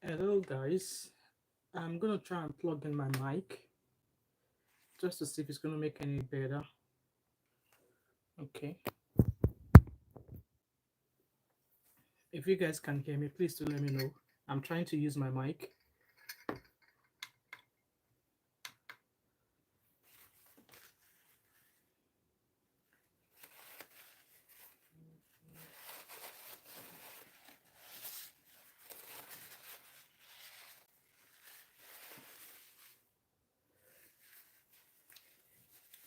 Hello guys, I'm gonna try and plug in my mic just to see if it's gonna make any better. Okay, if you guys can hear me, please do let me know. I'm trying to use my mic.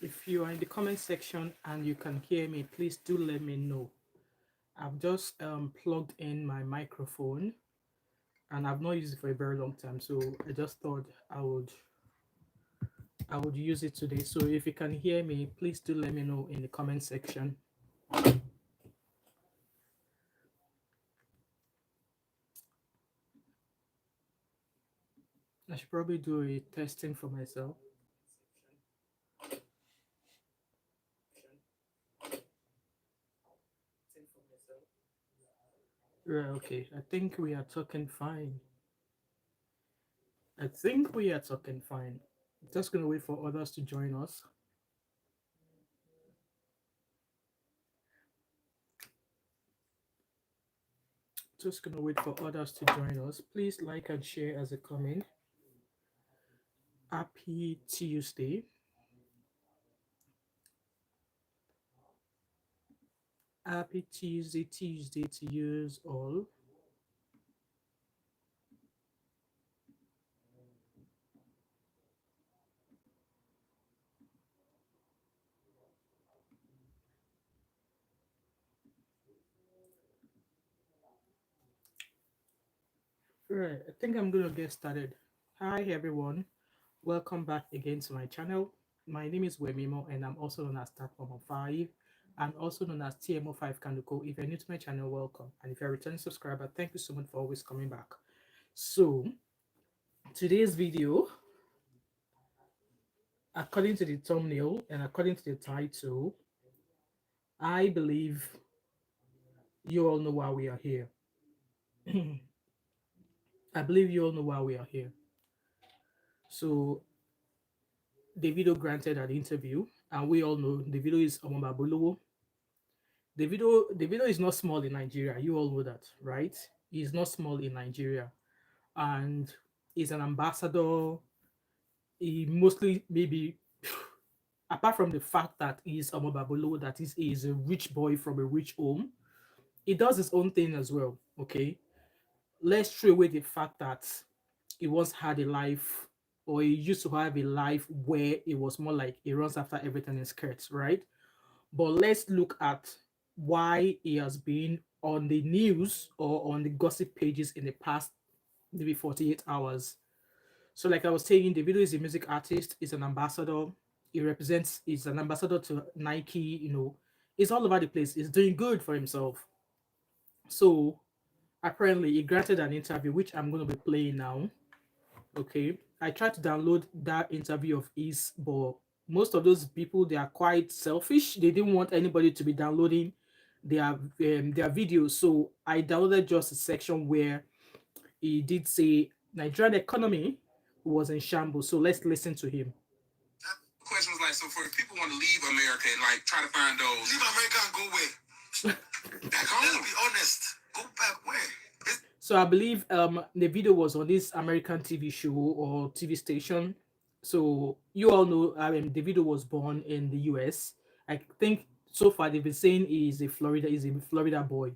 If you are in the comment section and you can hear me, please do let me know. I've just plugged in my microphone and I've not used it for a very long time, so I just thought I would use it today. So if you can hear me, please do let me know in the comment section. I should probably do a testing for myself. Right, okay. I think we are talking fine. I think we are talking fine. Just gonna wait for others to join us. Just gonna wait for others to join us. Please like and share as they come in. Happy Tuesday. Happy Tuesday to you all. Right, I think I'm gonna get started. Hi everyone, welcome back again to my channel. My name is Wemimo and I'm also known as Thatmumof5 and also known as TMO5 Kanduko. If you're new to my channel, welcome. And if you're a returning subscriber, thank you so much for always coming back. So today's video, according to the thumbnail and according to the title, I believe you all know why we are here. I believe you all know why we are here. So Davido granted an interview, and we all know Davido is Omobabuluwo. Davido is not small in Nigeria. You all know that, right? He's not small in Nigeria, and he's an ambassador. He mostly maybe apart from the fact that he's Omobabuluwo, that is a rich boy from a rich home, he does his own thing as well. Okay, let's throw away the fact that he once had a life, or he used to have a life where it was more like he runs after everything in skirts, right? But let's look at why he has been on the news or on the gossip pages in the past maybe 48 hours. So, like I was saying, Davido is a music artist, he's an ambassador, he's an ambassador to Nike, he's all over the place, he's doing good for himself. So, apparently, he granted an interview, which I'm going to be playing now. Okay, I tried to download that interview of his, but most of those people, they are quite selfish. They didn't want anybody to be downloading their videos, so I downloaded just a section where he did say Nigerian economy was in shambles. So let's listen to him. The question was like, so for people want to leave America and like try to find those, leave America and go where? Back home. Let's be honest. Go back where? So I believe the video was on this American TV show or TV station. So you all know the video was born in the US. I think so far they've been saying he's a Florida boy.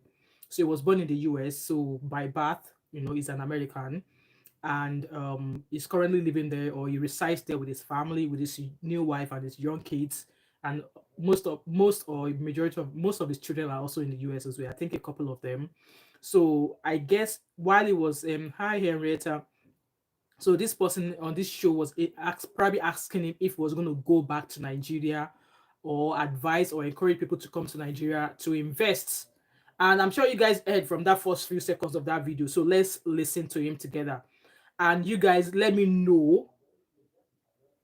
So he was born in the US. So by birth, he's an American, and he's currently living there, or he resides there with his family, with his new wife and his young kids. And most of his children are also in the US as well. I think a couple of them. So I guess while it was hi Henrietta, so this person on this show was probably asking him if he was going to go back to Nigeria, or advise or encourage people to come to Nigeria to invest. And I'm sure you guys heard from that first few seconds of that video. So let's listen to him together. And you guys let me know,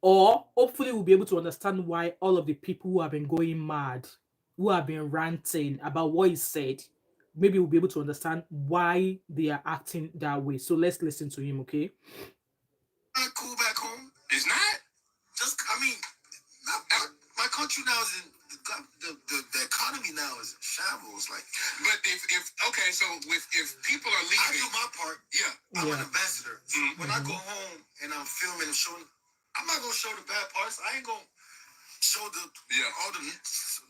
or hopefully we'll be able to understand why all of the people who have been going mad, who have been ranting about what he said, maybe we'll be able to understand why they are acting that way. So let's listen to him, okay? Not cool back home. It's not. Just, I mean, my country now is in the economy now is in shambles. Like, but if okay, so if people are leaving, I do my part. Yeah, I'm an ambassador. So when I go home and I'm filming and showing, I'm not gonna show the bad parts. I ain't gonna show the all the.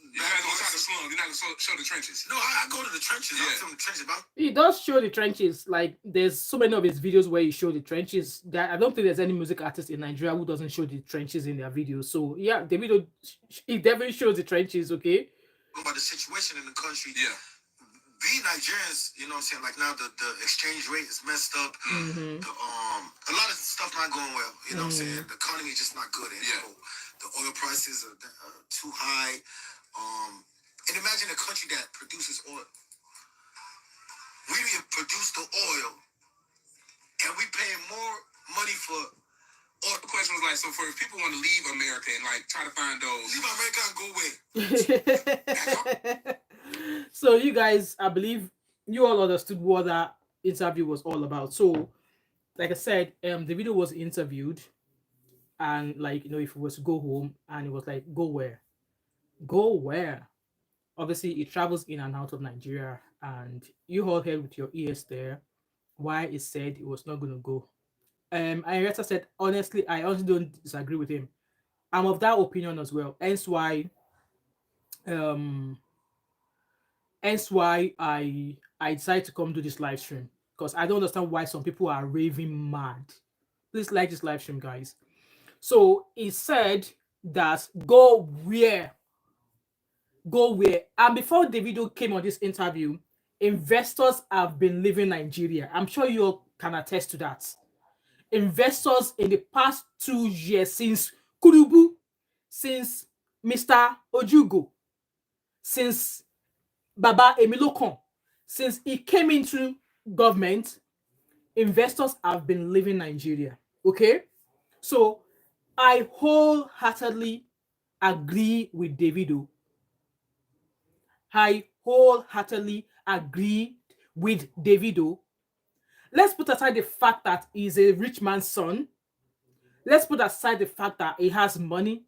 You're not gonna show the slum. You're not gonna show the trenches. No, I go to the trenches. I film the trenches. He does show the trenches. Like, there's so many of his videos where he show the trenches that I don't think there's any music artist in Nigeria who doesn't show the trenches in their videos. So yeah, Davido, he definitely shows the trenches, okay? About the situation in the country. Yeah. Being Nigerians, you know what I'm saying? Like, now the exchange rate is messed up. Mm-hmm. A lot of stuff not going well. You know what I'm saying? The economy is just not good. And the oil prices are too high. And imagine a country that produces oil. We produce the oil, and we pay more money for oil. The question was like, so for if people want to leave America and like try to find those, leave America and go away. So you guys, I believe you all understood what that interview was all about. So, like I said, the video was interviewed, and like, you know, if he was to go home, and it was like, go where? Go where? Obviously, it travels in and out of Nigeria, and you all heard with your ears there why it said it was not going to go. Ireta said, honestly, I honestly don't disagree with him. I'm of that opinion as well. Um, hence why I decided to come do this live stream, because I don't understand why some people are raving mad. Please like this live stream, guys. So he said that go where? Go where? And before Davido came on this interview, investors have been leaving Nigeria. I'm sure you all can attest to that. Investors in the past 2 years, since Kurubu, since Mr. Ojugo, since Baba Emilokon, since he came into government, investors have been leaving Nigeria. Okay? So I wholeheartedly agree with Davido. I wholeheartedly agree with Davido. Let's put aside the fact that he's a rich man's son. Let's put aside the fact that he has money.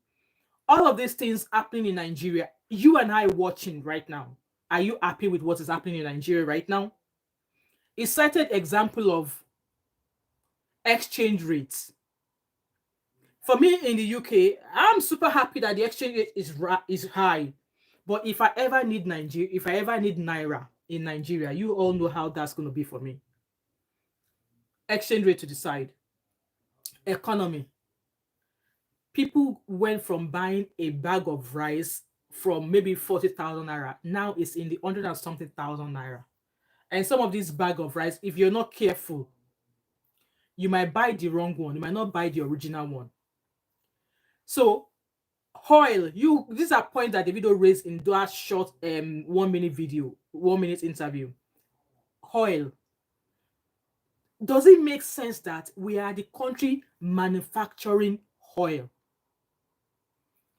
All of these things happening in Nigeria, you and I watching right now. Are you happy with what is happening in Nigeria right now? He cited example of exchange rates. For me in the UK, I'm super happy that the exchange rate is high. But if I ever need Naira in Nigeria, you all know how that's going to be for me. Exchange rate to the side. Economy. People went from buying a bag of rice from maybe 40,000 naira. Now it's in the 100 and something thousand naira. And some of these bag of rice, if you're not careful, you might buy the wrong one. You might not buy the original one. So oil, these are points that Davido raised in that short 1 minute video, 1 minute interview. Oil. Does it make sense that we are the country manufacturing oil?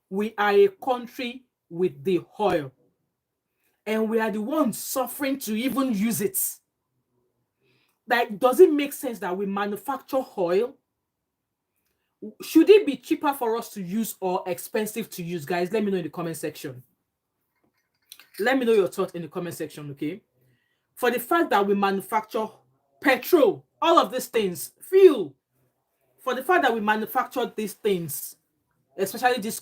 We are a country with the oil, and we are the ones suffering to even use it. Like, does it make sense that we manufacture oil? Should it be cheaper for us to use or expensive to use? Guys, let me know in the comment section. Let me know your thoughts in the comment section, okay? For the fact that we manufacture petrol, all of these things, fuel, for the fact that we manufacture these things, especially this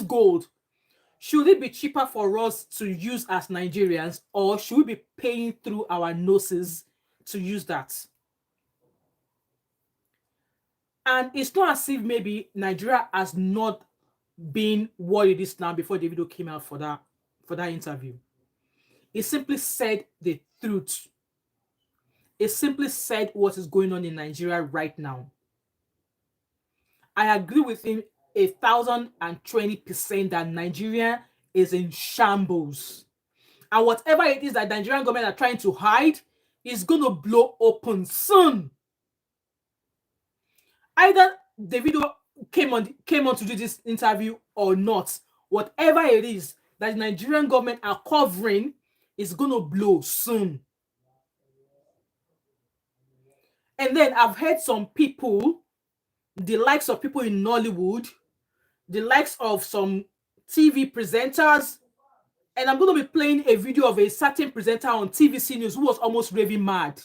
gold, should it be cheaper for us to use as Nigerians, or should we be paying through our noses to use that? And it's not as if maybe Nigeria has not been what it is now before Davido came out for that interview. He simply said the truth. He simply said what is going on in Nigeria right now. I agree with him 1,020% that Nigeria is in shambles. And whatever it is that the Nigerian government are trying to hide is going to blow open soon. Either Davido came on to do this interview or not, whatever it is that the Nigerian government are covering is going to blow soon. And then I've heard some people, the likes of people in Nollywood, the likes of some TV presenters, and I'm going to be playing a video of a certain presenter on TVC News who was almost raving mad.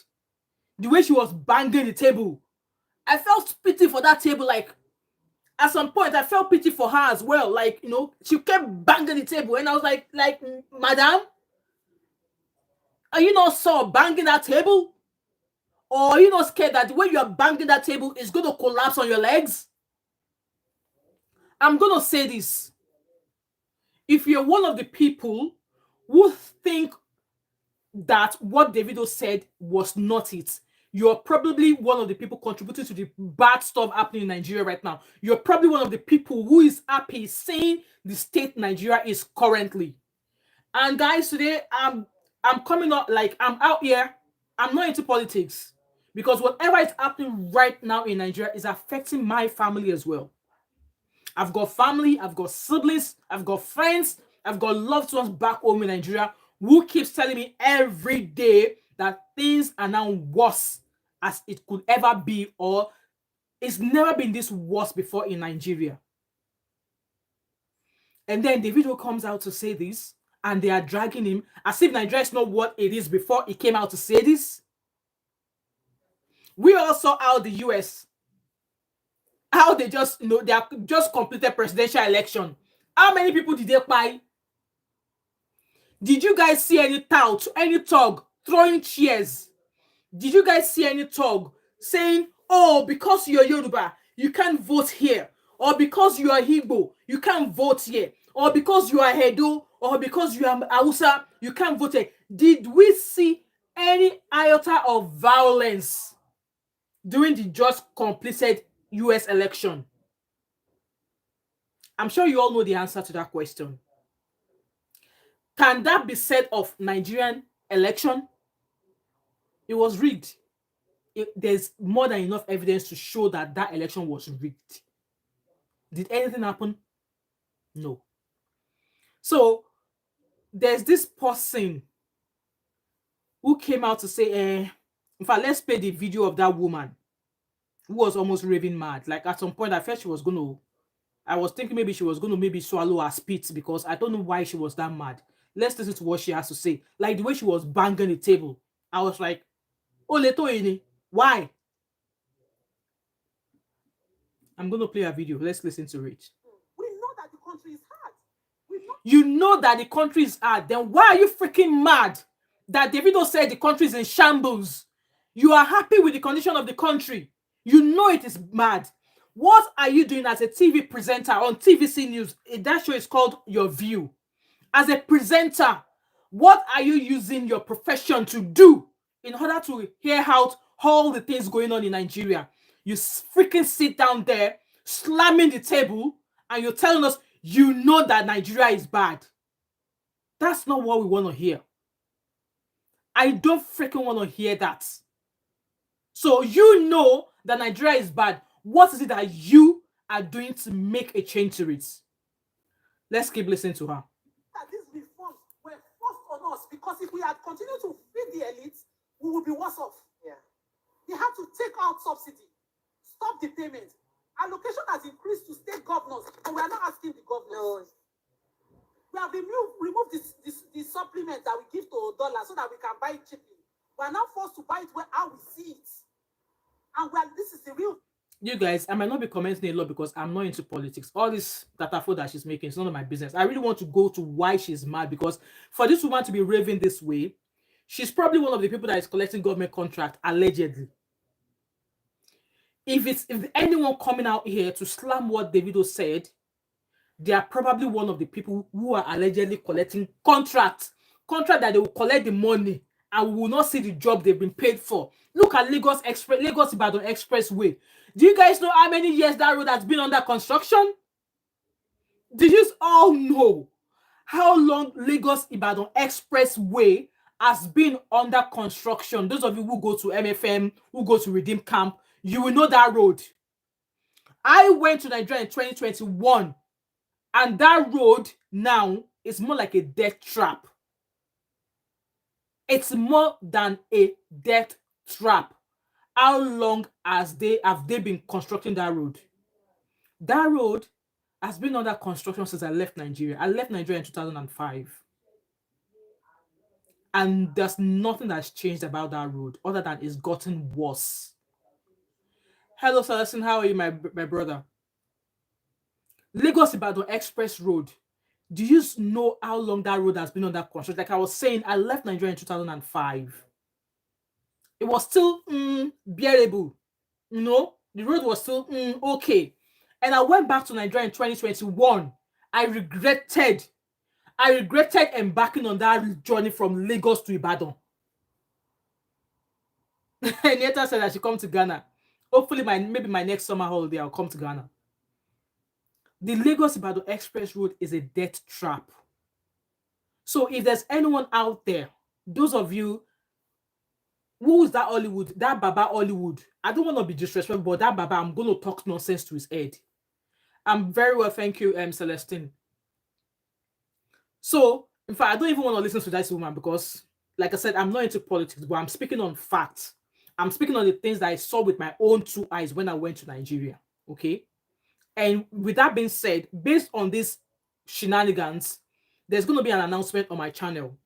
The way she was banging the table. I felt pity for that table. Like, at some point, I felt pity for her as well. Like, you know, she kept banging the table. And I was like, madam, are you not so banging that table? Or are you not scared that the way you are banging that table is going to collapse on your legs? I'm going to say this. If you're one of the people who think that what Davido said was not it, you're probably one of the people contributing to the bad stuff happening in Nigeria right now. You're probably one of the people who is happy seeing the state Nigeria is currently. And guys, today I'm coming up, like, I'm out here. I'm not into politics because whatever is happening right now in Nigeria is affecting my family as well. I've got family, I've got siblings, I've got friends, I've got loved ones back home in Nigeria who keeps telling me every day that things are now worse as it could ever be, or it's never been this worse before in Nigeria. And then Davido comes out to say this, and they are dragging him as if Nigeria is not what it is before he came out to say this. We all saw how the US, how they just, you know, they have just completed presidential election. How many people did they buy? Did you guys see any tout, any thug throwing chairs? Did you guys see any thug saying, oh, because you're Yoruba, you can't vote here? Or because you are Igbo, you can't vote here? Or because you are Edo, or because you are Hausa, you can't vote here? Did we see any iota of violence during the just completed US election? I'm sure you all know the answer to that question. Can that be said of Nigerian election? It was rigged. There's more than enough evidence to show that that election was rigged. Did anything happen? No. So there's this person who came out to say, in fact, let's play the video of that woman who was almost raving mad. Like, at some point, I felt she was going to, I was thinking maybe she was going to maybe swallow her spit because I don't know why she was that mad. Let's listen to what she has to say. Like, the way she was banging the table, I was like, why? I'm going to play a video. Let's listen to it. We know that the country is hard. You know that the country is hard. Then why are you freaking mad that Davido said the country is in shambles? You are happy with the condition of the country. You know it is mad. What are you doing as a TV presenter on TVC News? That show is called Your View. As a presenter, what are you using your profession to do in order to hear out all the things going on in Nigeria? You freaking sit down there, slamming the table, and you're telling us you know that Nigeria is bad. That's not what we want to hear. I don't freaking want to hear that. So you know that Nigeria is bad. What is it that you are doing to make a change to it? Let's keep listening to her. That these reforms were forced on us because if we had continued to feed the elites, we would be worse off. Yeah. They have to take out subsidy, stop the payment. Allocation has increased to state governors, and we are not asking the governors. No. We have removed the supplement that we give to dollar so that we can buy it cheaply. We are now forced to buy it how we see it. And this is the real. You guys, I might not be commenting a lot because I'm not into politics. All this data that she's making is none of my business. I really want to go to why she's mad, because for this woman to be raving this way, she's probably one of the people that is collecting government contract, allegedly. If anyone coming out here to slam what Davido said, they are probably one of the people who are allegedly collecting contract that they will collect the money and we will not see the job they've been paid for. Look at Lagos Ibadan Expressway. Do you guys know how many years that road has been under construction? Did you all know how long Lagos Ibadan Expressway has been under construction? Those of you who go to MFM, who go to Redeem Camp, you will know that road. I went to Nigeria in 2021, and that road now is more like a death trap. It's more than a death trap. How long have they been constructing that road? That road has been under construction since I left Nigeria. I left Nigeria in 2005. And there's nothing that's changed about that road other than it's gotten worse. Hello, Celestine. How are you, my brother? Lagos Ibadan Express Road. Do you know how long that road has been under construction? Like I was saying, I left Nigeria in 2005. It was still bearable. You know, the road was still okay. And I went back to Nigeria in 2021. I regretted embarking on that journey from Lagos to Ibadan. Nieta said I should come to Ghana. Hopefully, maybe my next summer holiday, I'll come to Ghana. The Lagos-Ibadan Express Road is a death trap. So if there's anyone out there, those of you, who is that Hollywood? That Baba Hollywood. I don't want to be disrespectful, but that Baba, I'm going to talk nonsense to his head. I'm very well, thank you, Celestine. So, in fact, I don't even want to listen to this woman because, like I said, I'm not into politics, but I'm speaking on facts. I'm speaking on the things that I saw with my own two eyes when I went to Nigeria, okay? And with that being said, based on these shenanigans, there's going to be an announcement on my channel.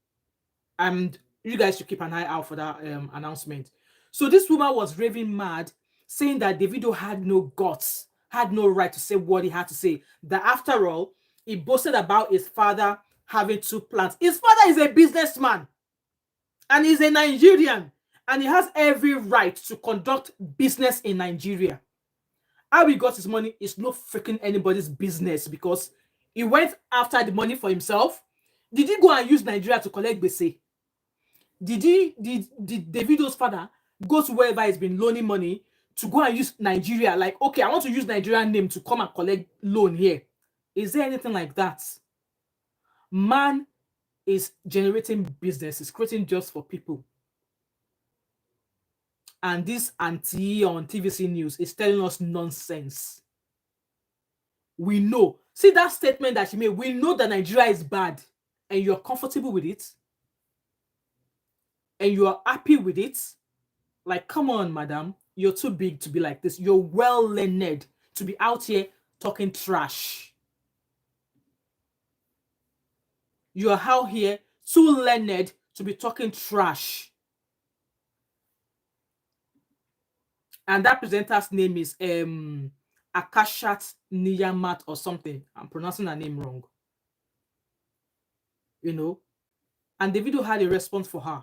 And you guys should keep an eye out for that announcement. So this woman was raving mad, saying that Davido had no guts, had no right to say what he had to say. That after all, he boasted about his father having 2 plants. His father is a businessman. And he's a Nigerian. And he has every right to conduct business in Nigeria. How he got his money is no freaking anybody's business because he went after the money for himself. Did he go and use Nigeria to collect bese? Did Davido's father go to wherever he's been loaning money to go and use Nigeria? Like, okay, I want to use Nigerian name to come and collect loan here. Is there anything like that? Man is generating business, is creating jobs for people. And this auntie on TVC News is telling us nonsense. We know. See that statement that she made? We know that Nigeria is bad. And you're comfortable with it. And you are happy with it. Like, come on, madam. You're too big to be like this. You're well learned to be out here talking trash. You are out here too learned to be talking trash. And that presenter's name is Akashat Niyamat or something. I'm pronouncing her name wrong. You know? And Davido had a response for her.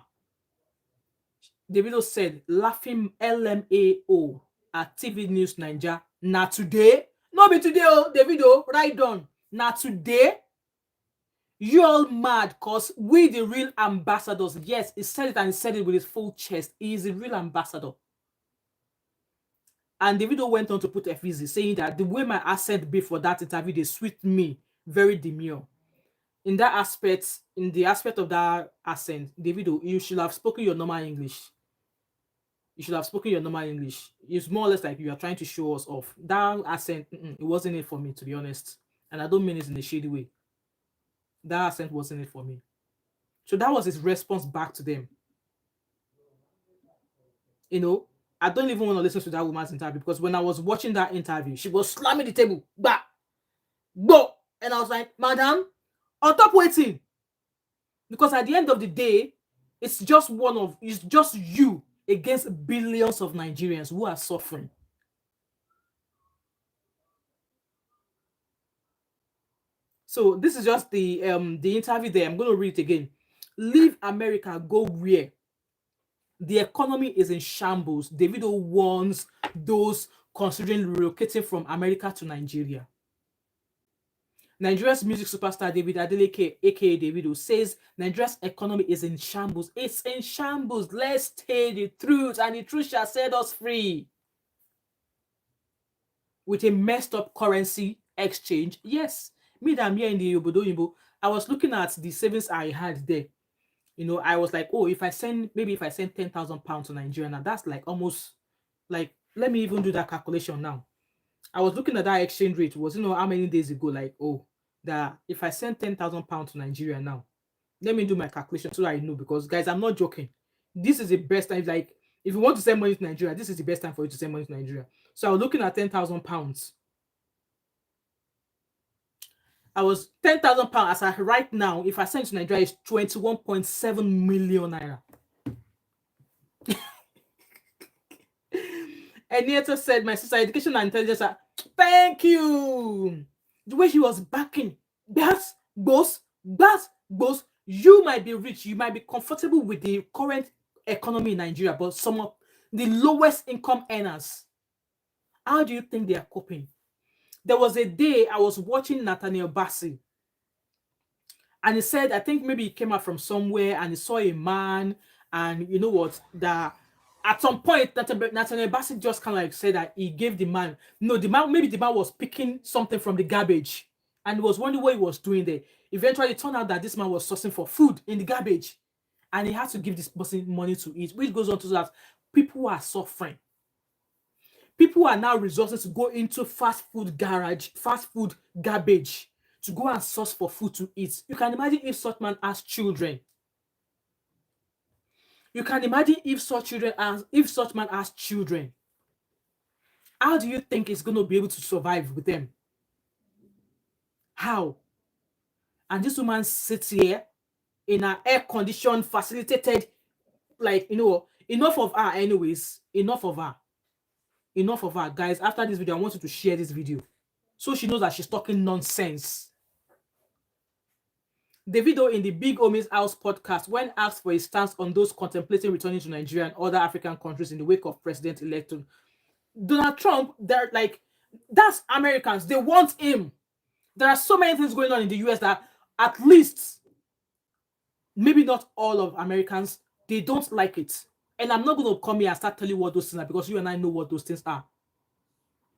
Davido said, laughing LMAO at TV News Nigeria. Now today, no be today, oh, Davido, right on. Now today, you all mad because we the real ambassadors. Yes, he said it and he said it with his full chest. He is a real ambassador. And Davido went on to put FEZ saying that the way my accent be for that interview, they sweet me very demure. In that aspect, in the aspect of that accent, Davido, you should have spoken your normal English. You should have spoken your normal English. It's more or less like you are trying to show us off. That accent, it wasn't it for me, to be honest. And I don't mean it in a shady way. That accent wasn't it for me. So that was his response back to them. You know, I don't even want to listen to that woman's interview because when I was watching that interview, she was slamming the table. Bah! Go! And I was like, madam, on top waiting. Because at the end of the day, it's just you against billions of Nigerians who are suffering. So this is just the interview there. I'm going to read it again. Leave America, go where? The economy is in shambles. Davido warns those considering relocating from America to Nigeria. Nigeria's music superstar David Adeleke, aka Davido, says Nigeria's economy is in shambles. It's in shambles. Let's tell the truth, and the truth shall set us free. With a messed up currency exchange. Yes, me that I'm here in the Obodo, I was looking at the savings I had there. You know, I was like, oh, if I send 10,000 pounds to Nigeria now, that's like almost like, let me even do that calculation now. I was looking at that exchange rate. Was, how many days ago? Like, oh, that if I send 10,000 pounds to Nigeria now, Let me do my calculation so that I know, because guys, I'm not joking. This is the best time. Like, if you want to send money to Nigeria, this is the best time for you to send money to Nigeria. So I was looking at £10,000. I was £10,000 as I right now. If I send to Nigeria, is 21.7 million naira. And Nieto said, my sister, education and intelligence are, thank you. The way she was backing, that's boss, you might be rich, you might be comfortable with the current economy in Nigeria, but some of the lowest income earners, how do you think they are coping? There was a day I was watching Nathaniel Bassey, and he said, I think maybe he came out from somewhere and he saw a man, and you know what, that at some point Nathaniel Bassey just kind of like said that he gave the man, maybe the man was picking something from the garbage and he was wondering what he was doing there. Eventually it turned out that this man was sourcing for food in the garbage, and he had to give this person money to eat, which goes on to that people are suffering. People are now resorting to go into fast food garbage to go and source for food to eat. You can imagine if such man has children. You can imagine if such man has children. How do you think he's going to be able to survive with them? How? And this woman sits here in an air-conditioned, facilitated, like, enough of her anyways. Enough of her. Guys, after this video, I want you to share this video so she knows that she's talking nonsense. Davido in the Big Omi's House podcast, when asked for his stance on those contemplating returning to Nigeria and other African countries in the wake of president-elect Donald Trump, they're like, that's Americans. They want him. There are so many things going on in the US that at least, maybe not all of Americans, they don't like it. And I'm not going to come here and start telling you what those things are, because you and I know what those things are.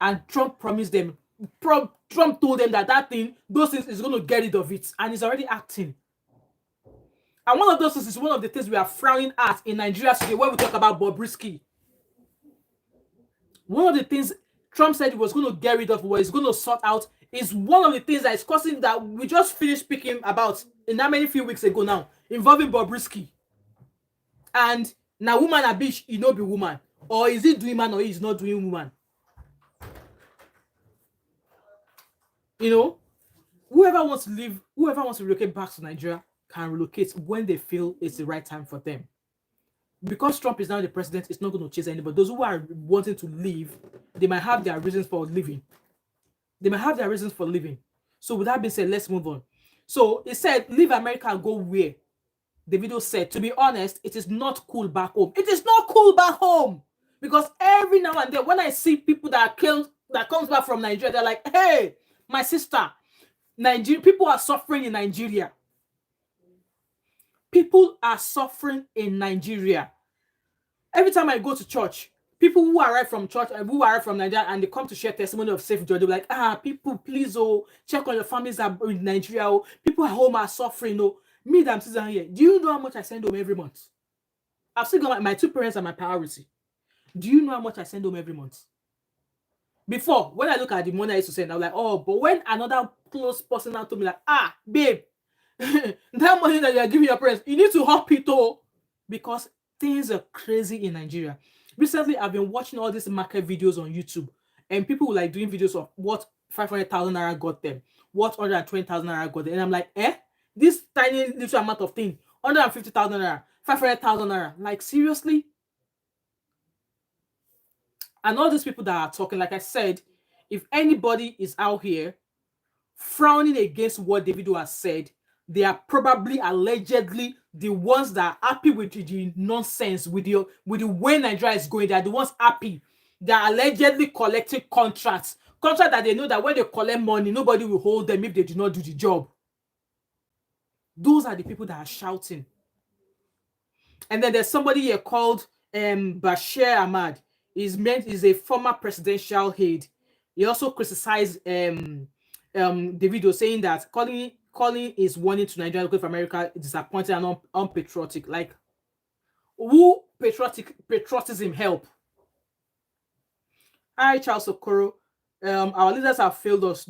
And Trump promised them, Trump told them that those things is going to get rid of it. And he's already acting. And one of those things is one of the things we are frowning at in Nigeria today when we talk about Bobrisky. One of the things Trump said he was going to get rid of, what he's going to sort out, is one of the things that is causing that we just finished speaking about in how many few weeks ago now, involving Bobrisky. And now woman a bitch, he no be woman. Or is he doing man or he is not doing woman? Whoever wants to relocate back to Nigeria can relocate when they feel it's the right time for them. Because Trump is now the president, it's not going to chase anybody. Those who are wanting to leave, they might have their reasons for leaving. So with that being said, let's move on. So he said, leave America and go where? Davido said, to be honest, it is not cool back home. It is not cool back home. Because every now and then, when I see people that are killed, that comes back from Nigeria, they're like, hey, my sister, people are suffering in Nigeria. People are suffering in Nigeria. Every time I go to church, people who arrive from church and who arrive from Nigeria and they come to share testimony of safe joy, they're like, people, please, check on your families that are in Nigeria. People at home are suffering. Me, that I'm sitting here. Do you know how much I send home every month? I've still got my two parents are my priority. Do you know how much I send home every month? Before, when I look at the money I used to send, I'm like, but when another close person now told me like, babe, that money that you are giving your parents, you need to help it because things are crazy in Nigeria. Recently, I've been watching all these market videos on YouTube, and people were like doing videos of what 500,000 naira got them, what 120,000 naira got them, and I'm like, this tiny little amount of thing, 150,000 naira, 500,000 naira, like seriously? And all these people that are talking, like I said, if anybody is out here frowning against what Davido has said, they are probably allegedly the ones that are happy with the nonsense, with the way Nigeria is going. They are the ones happy. They are allegedly collecting contracts that they know that when they collect money, nobody will hold them if they do not do the job. Those are the people that are shouting. And then there's somebody here called Bashir Ahmad. He's a former presidential aide. He also criticized Davido, saying that calling his warning to Nigeria looking for America disappointing and unpatriotic. Like, who patriotism help? Hi, Charles Okoro. Our leaders have failed us.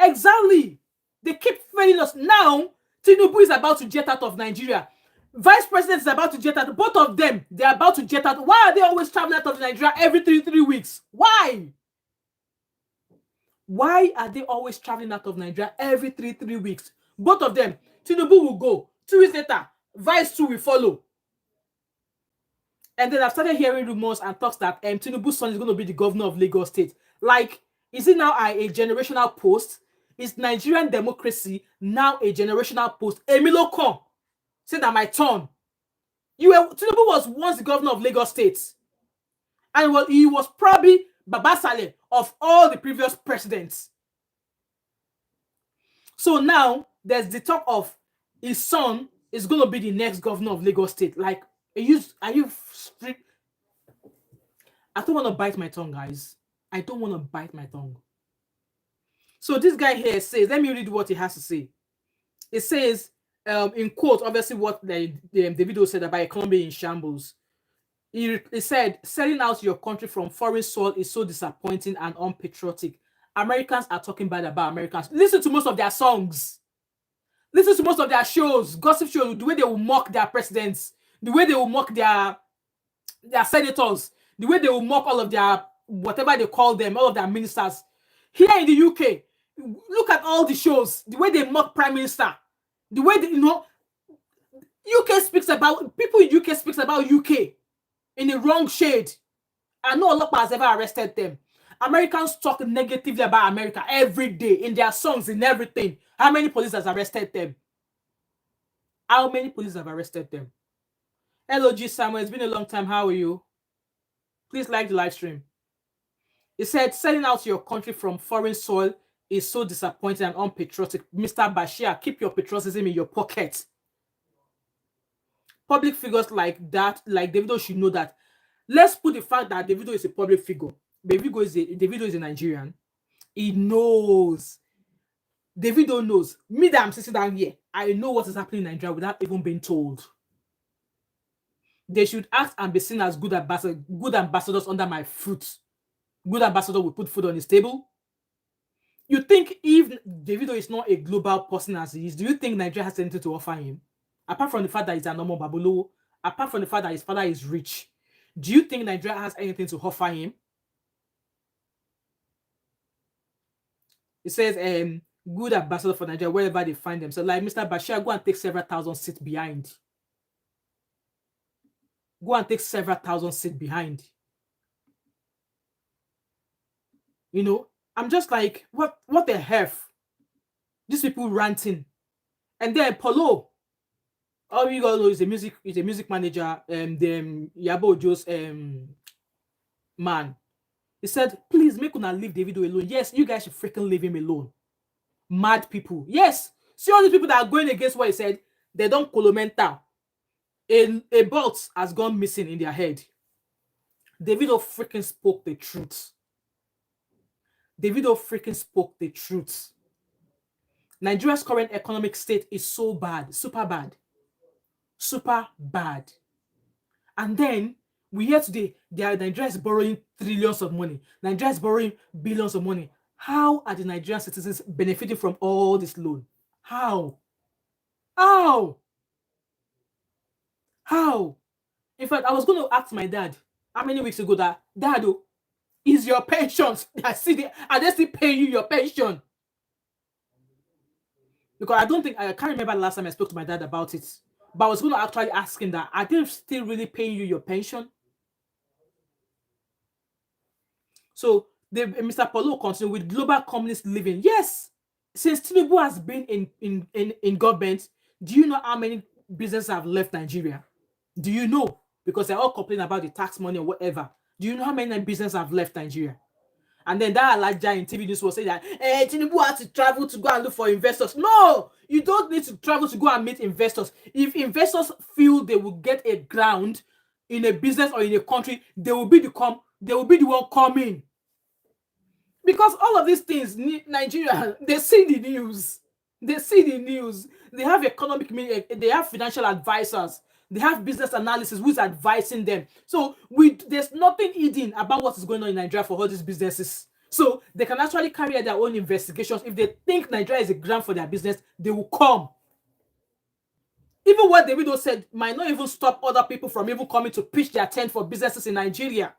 Exactly. They keep failing us now. Tinubu is about to jet out of Nigeria. Vice President is about to jet out. Both of them, they're about to jet out. Why are they always traveling out of Nigeria every three weeks? Why? Why are they always traveling out of Nigeria every three weeks? Both of them. Tinubu will go. 2 weeks later, Vice 2 will follow. And then I've started hearing rumors and talks that Tinubu's son is going to be the governor of Lagos State. Like, is it now a generational post? Is Nigerian democracy now a generational post? Emilio Kon said that my turn. Tinubu was once the governor of Lagos State. And he was probably Baba Saleh of all the previous presidents. So now there's the talk of his son is going to be the next governor of Lagos State. Like, are you strict? I don't want to bite my tongue, guys. I don't want to bite my tongue. So this guy here says, let me read what he has to say. It says, in quote, obviously what the Davido said about economy in shambles. He said, selling out your country from foreign soil is so disappointing and unpatriotic. Americans are talking bad about Americans. Listen to most of their songs. Listen to most of their shows, gossip shows, the way they will mock their presidents, the way they will mock their senators, the way they will mock all of their, whatever they call them, all of their ministers. Here in the UK, look at all the shows, the way they mock Prime Minister, the way they, UK speaks about, people in UK speaks about UK in the wrong shade. And no Olapa has ever arrested them. Americans talk negatively about America every day in their songs, in everything. How many police has arrested them? How many police have arrested them? Hello, G. Samuel. It's been a long time. How are you? Please like the live stream. He said, selling out your country from foreign soil is so disappointing and unpatriotic. Mr. Bashir, keep your patriotism in your pocket. Public figures like that, like Davido, should know that. Let's put the fact that Davido is a public figure. Davido is a Nigerian. He knows. Davido knows. Me that I'm sitting down here, I know what is happening in Nigeria without even being told. They should act and be seen as good ambassadors under my foot. Good ambassador will put food on his table. You think if Davido is not a global person as he is, do you think Nigeria has anything to offer him? Apart from the fact that he's a normal babolo, apart from the fact that his father is rich, do you think Nigeria has anything to offer him? It says, good ambassador for Nigeria, wherever they find them. So like Mr. Bashir, go and take several thousand seats behind. Go and take several thousand seats behind. You know, I'm just like, what the hell? These people ranting. And then Polo, all you gotta know is a music manager, then Yabo Joe's man. He said, please make una leave Davido alone. Yes, you guys should freaking leave him alone. Mad people. Yes. See all these people that are going against what he said, they don't colomenta. A bolt has gone missing in their head. Davido freaking spoke the truth. Davido freaking spoke the truth. Nigeria's current economic state is so bad, super bad. Super bad. And then we hear today Nigeria is borrowing trillions of money. Nigeria is borrowing billions of money. How are the Nigerian citizens benefiting from all this loan? How? How? How? In fact, I was going to ask my dad how many weeks ago that, Dad, is your pension? Are they still paying you your pension? Because I can't remember the last time I spoke to my dad about it. But I was going to actually ask him that, are they still really paying you your pension? So Mr. Polo continued with global communist living. Yes, since Tinubu has been in government, do you know how many businesses have left Nigeria? Do you know? Because they're all complaining about the tax money or whatever. Do you know how many businesses have left Nigeria? And then that Alaja in TV News was saying that Tinubu had to travel to go and look for investors. No, you don't need to travel to go and meet investors. If investors feel they will get a ground in a business or in a country, they will be the one coming. Because all of these things, Nigeria, they see the news. They see the news. They have they have financial advisors. They have business analysis who's advising them. So there's nothing hidden about what is going on in Nigeria for all these businesses. So they can actually carry out their own investigations. If they think Nigeria is a ground for their business, they will come. Even what Davido said might not even stop other people from even coming to pitch their tent for businesses in Nigeria.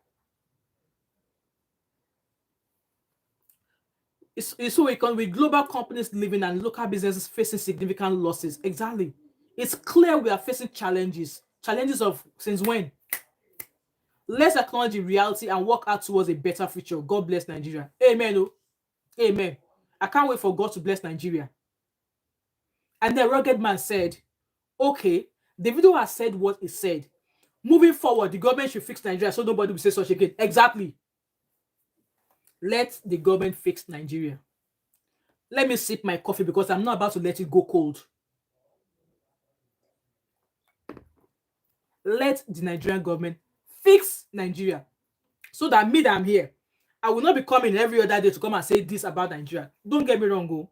It's so with global companies living and local businesses facing significant losses. Exactly. It's clear we are facing challenges. Challenges of since when? Let's acknowledge the reality and work out towards a better future. God bless Nigeria. Amen. Oh. Amen. I can't wait for God to bless Nigeria. And the rugged man said, okay, Davido has said what he said. Moving forward, the government should fix Nigeria so nobody will say such again. Exactly. Let the government fix Nigeria. Let me sip my coffee because I'm not about to let it go cold. Let the Nigerian government fix Nigeria so that me that I'm here, I will not be coming every other day to come and say this about Nigeria. Don't get me wrong, go.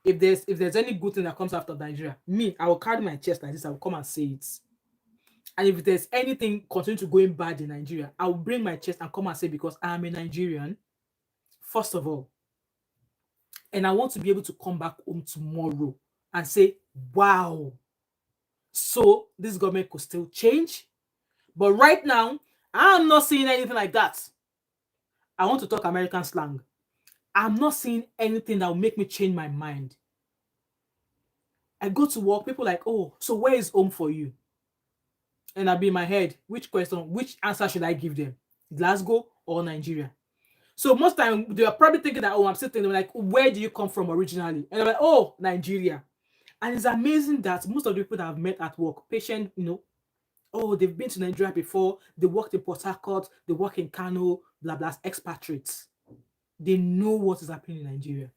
If there's any good thing that comes after Nigeria, me, I will carry my chest like this. I will come and say it. And if there's anything continue to going bad in Nigeria, I will bring my chest and come and say because I am a Nigerian, first of all. And I want to be able to come back home tomorrow and say, wow, so this government could still change. But right now, I'm not seeing anything like that. I want to talk American slang. I'm not seeing anything that will make me change my mind. I go to work, people like, oh, so where is home for you? And I'll be in my head, which answer should I give them? Glasgow or Nigeria? So most time they are probably thinking that, oh, I'm sitting there like, where do you come from originally? And I'm like, oh, Nigeria. And it's amazing that most of the people that I've met at work, patient, oh, they've been to Nigeria before, they worked in Port Harcourt, they work in Kano, blah, blah, expatriates. They know what is happening in Nigeria.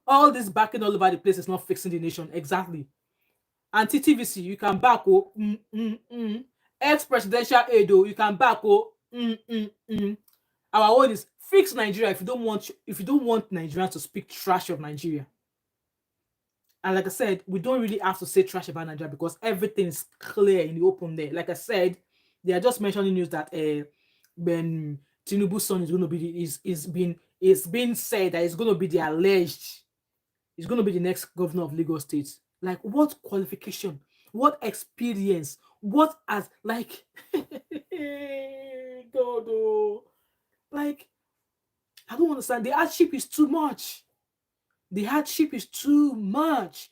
All this backing all over the place is not fixing the nation. Exactly. Anti-TVC, you can back, oh, ex-presidential aid, oh, you can back, oh, Our own is fix Nigeria if you don't want Nigerians to speak trash of Nigeria. And like I said, we don't really have to say trash about Nigeria because everything is clear in the open there. Like I said, they are just mentioning news that when Tinubu's son is going to be it's been said that it's going to be the next governor of Lagos State. Like, what qualification, what experience, what as like God, oh. Like, I don't understand. The hardship is too much. The hardship is too much.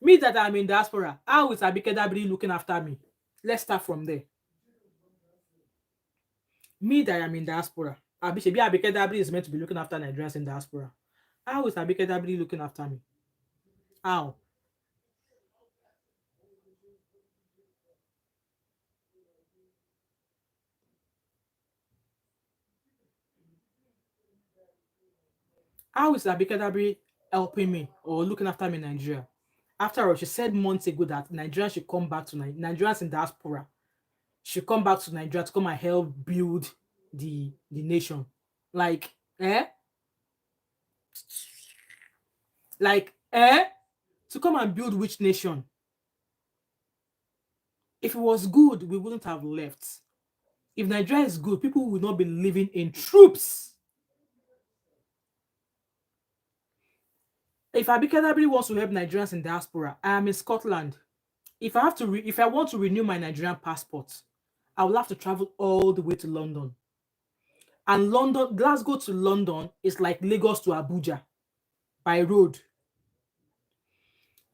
Me that I'm in diaspora, how is Abike Dabiri looking after me? Let's start from there. Me that I'm in diaspora, Abike Dabiri is meant to be looking after Nigerians in diaspora. How is Abike Dabiri looking after me? How? How is Abike Dabiri helping me or looking after me in Nigeria? After all, she said months ago that Nigerians should come back to Nigerians in diaspora should come back to Nigeria to come and help build the nation. Like, Like, to come and build which nation? If it was good, we wouldn't have left. If Nigeria is good, people would not be living in troops. If Abike Dabiri wants to help Nigerians in diaspora, I am in Scotland. If I want to renew my Nigerian passport, I will have to travel all the way to London. And Glasgow to London is like Lagos to Abuja by road.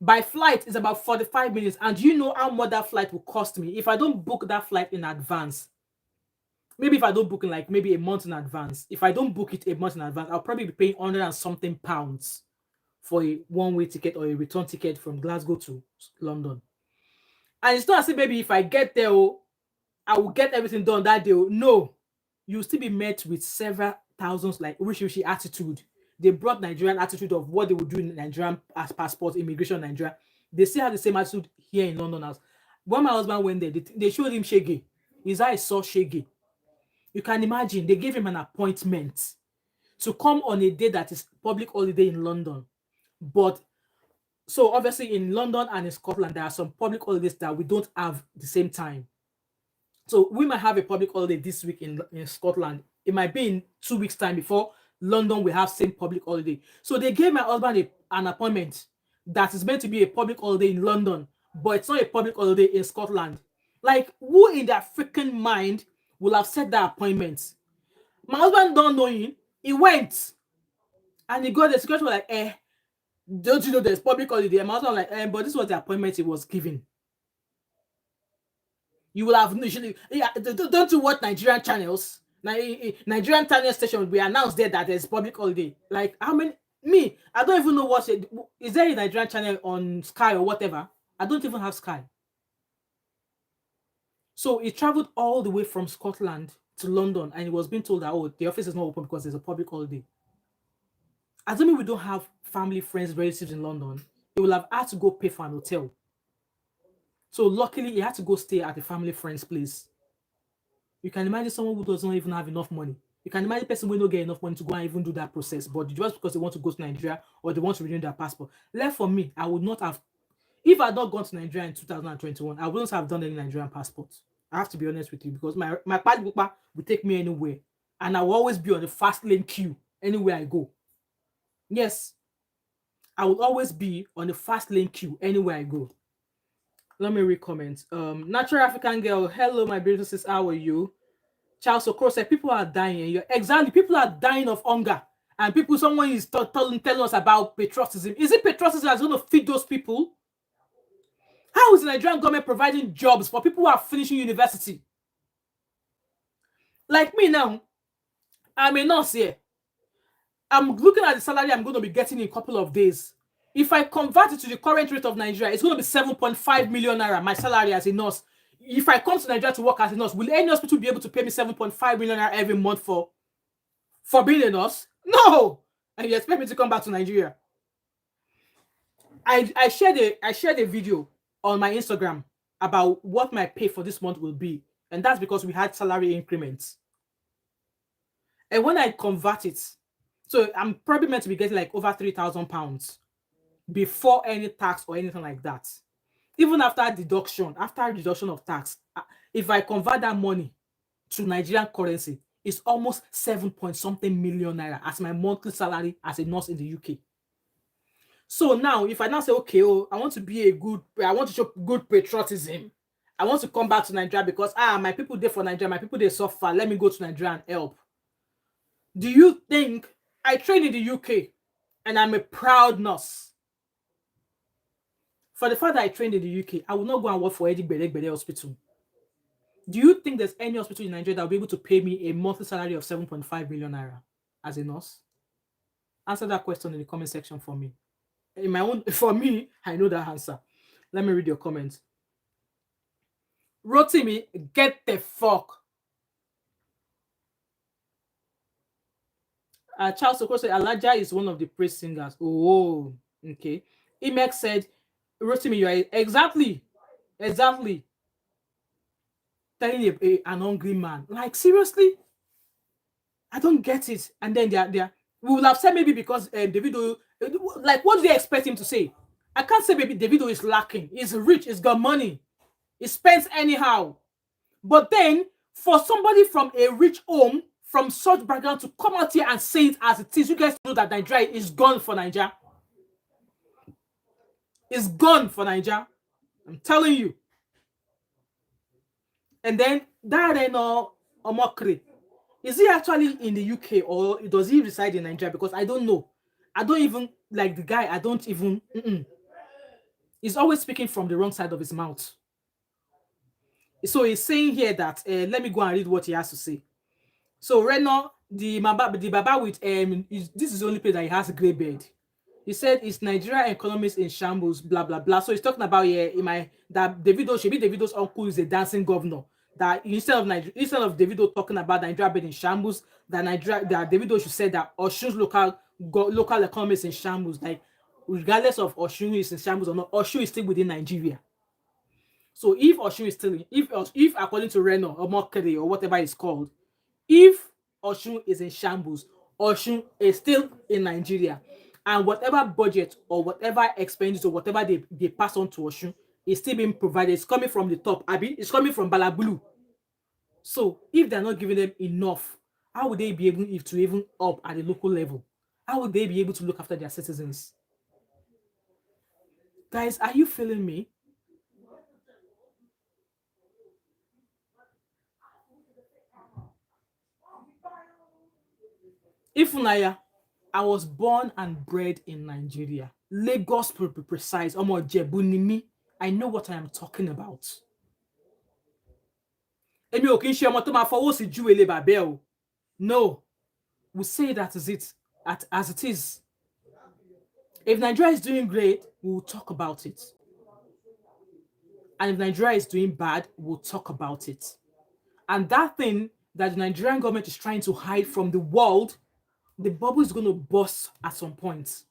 By flight, it's about 45 minutes. And do you know how much that flight will cost me if I don't book that flight in advance? Maybe if I don't book in like maybe a month in advance. If I don't book it a month in advance, I'll probably be paying £100 and something for a one-way ticket or a return ticket from Glasgow to London. And it's not as if maybe if I get there, I will get everything done that day. No, you'll still be met with several thousands like wishy-washy attitude. They brought Nigerian attitude of what they would do in Nigerian as passport, immigration in Nigeria. They still have the same attitude here in London as when my husband went there, they showed him Shege. His eyes saw Shege. You can imagine they gave him an appointment to come on a day that is public holiday in London. But so obviously in London and in Scotland, there are some public holidays that we don't have the same time. So we might have a public holiday this week in Scotland. It might be in 2 weeks' time before London will have same public holiday. So they gave my husband an appointment that is meant to be a public holiday in London, but it's not a public holiday in Scotland. Like, who in their freaking mind will have set that appointment? My husband don't know him. He went and he got the security was like, don't you know there's public holiday? And my husband was like, but this was the appointment he was given. You will have usually, don't you watch Nigerian channels? Nigerian channel station will be announced there that there's public holiday. Like, how many? Me, I don't even know what it is. There a Nigerian channel on Sky or whatever? I don't even have Sky. So he traveled all the way from Scotland to London, and he was being told that, oh, the office is not open because there's a public holiday. Assuming we don't have family, friends, relatives in London, he will have had to go pay for an hotel. So luckily, he had to go stay at a family friend's place. You can imagine someone who doesn't even have enough money. You can imagine a person who don't get enough money to go and even do that process, but just because they want to go to Nigeria or they want to renew their passport. Left for me, I would not have. If I had not gone to Nigeria in 2021, I wouldn't have done any Nigerian passport. I have to be honest with you, because my passport will take me anywhere, and I will always be on the fast lane queue anywhere I go. Yes, I will always be on the fast lane queue anywhere I go. Let me read comments. Natural African girl, hello, my beautiful sister, how are you? Charles Okoro said, people are dying. Exactly, people are dying of hunger. And someone is telling us about patriotism. Is it patriotism that's going to feed those people? How is the Nigerian government providing jobs for people who are finishing university? Like me now, I'm a nurse here. I'm looking at the salary I'm going to be getting in a couple of days. If I convert it to the current rate of Nigeria, it's going to be 7.5 million naira, my salary as a nurse. If I come to Nigeria to work as a nurse, will any hospital be able to pay me 7.5 million naira every month for being a nurse? No! And you expect me to come back to Nigeria? I shared a video on my Instagram about what my pay for this month will be. And that's because we had salary increments. And when I convert it, so I'm probably meant to be getting like over £3,000 before any tax or anything like that. Even after deduction of tax, if I convert that money to Nigerian currency, it's almost 7-point-something million naira as my monthly salary as a nurse in the UK. So now, if I now say, okay, I want to show good patriotism. I want to come back to Nigeria because my people there for Nigeria, my people they suffer. Let me go to Nigeria and help. Do you think I train in the UK and I'm a proud nurse? For the fact that I trained in the UK, I will not go and work for any Bede hospital. Do you think there's any hospital in Nigeria that will be able to pay me a monthly salary of 7.5 million naira as a nurse? Answer that question in the comment section for me. For me, I know that answer. Let me read your comments. Rotimi, get the fuck. Charles Okoro said, Alaja is one of the praise singers. Oh, okay. Imek said, Rotimi, you are exactly telling an hungry man. Like, seriously? I don't get it. And then we will have said maybe because Davido, like, what do they expect him to say? I can't say maybe Davido is lacking. He's rich. He's got money. He spends anyhow. But then, for somebody from a rich home, from such background, to come out here and say it as it is, you guys know that Nigeria is gone for Nigeria. It's gone for Nigeria. I'm telling you. And then, Omokri, is he actually in the UK or does he reside in Nigeria? Because I don't know. I don't even, like the guy, I don't even, He's always speaking from the wrong side of his mouth. So he's saying here that, let me go and read what he has to say. So Reno, the Baba with, this is the only place that he has a grey beard. He said, it's Nigeria economies in shambles, blah, blah, blah. So he's talking about that Davido's uncle is a dancing governor. That instead of Davido talking about Nigeria being in shambles, that Davido should say that Oshun's local economy is in shambles. Like, regardless of Oshun is in shambles or not, Oshun is still within Nigeria. So if Oshun is still if according to Reno or Mokere or whatever it's called, if Oshun is in shambles, Oshun is still in Nigeria, and whatever budget or whatever expenditure or whatever they pass on to Oshun is still being provided. It's coming from the top. It's coming from Balabulu. So if they're not giving them enough, how would they be able to even up at the local level? How would they be able to look after their citizens? Guys, are you feeling me? Ifunaya, I was born and bred in Nigeria. Lagos, to be precise. Omo Jebu ni mi. I know what I am talking about. Emi o kin se omo to ma fowo si ju ele babe o. No. We say that as it is. If Nigeria is doing great, we'll talk about it. And if Nigeria is doing bad, we'll talk about it. And that thing that the Nigerian government is trying to hide from the world, the bubble is going to burst at some point.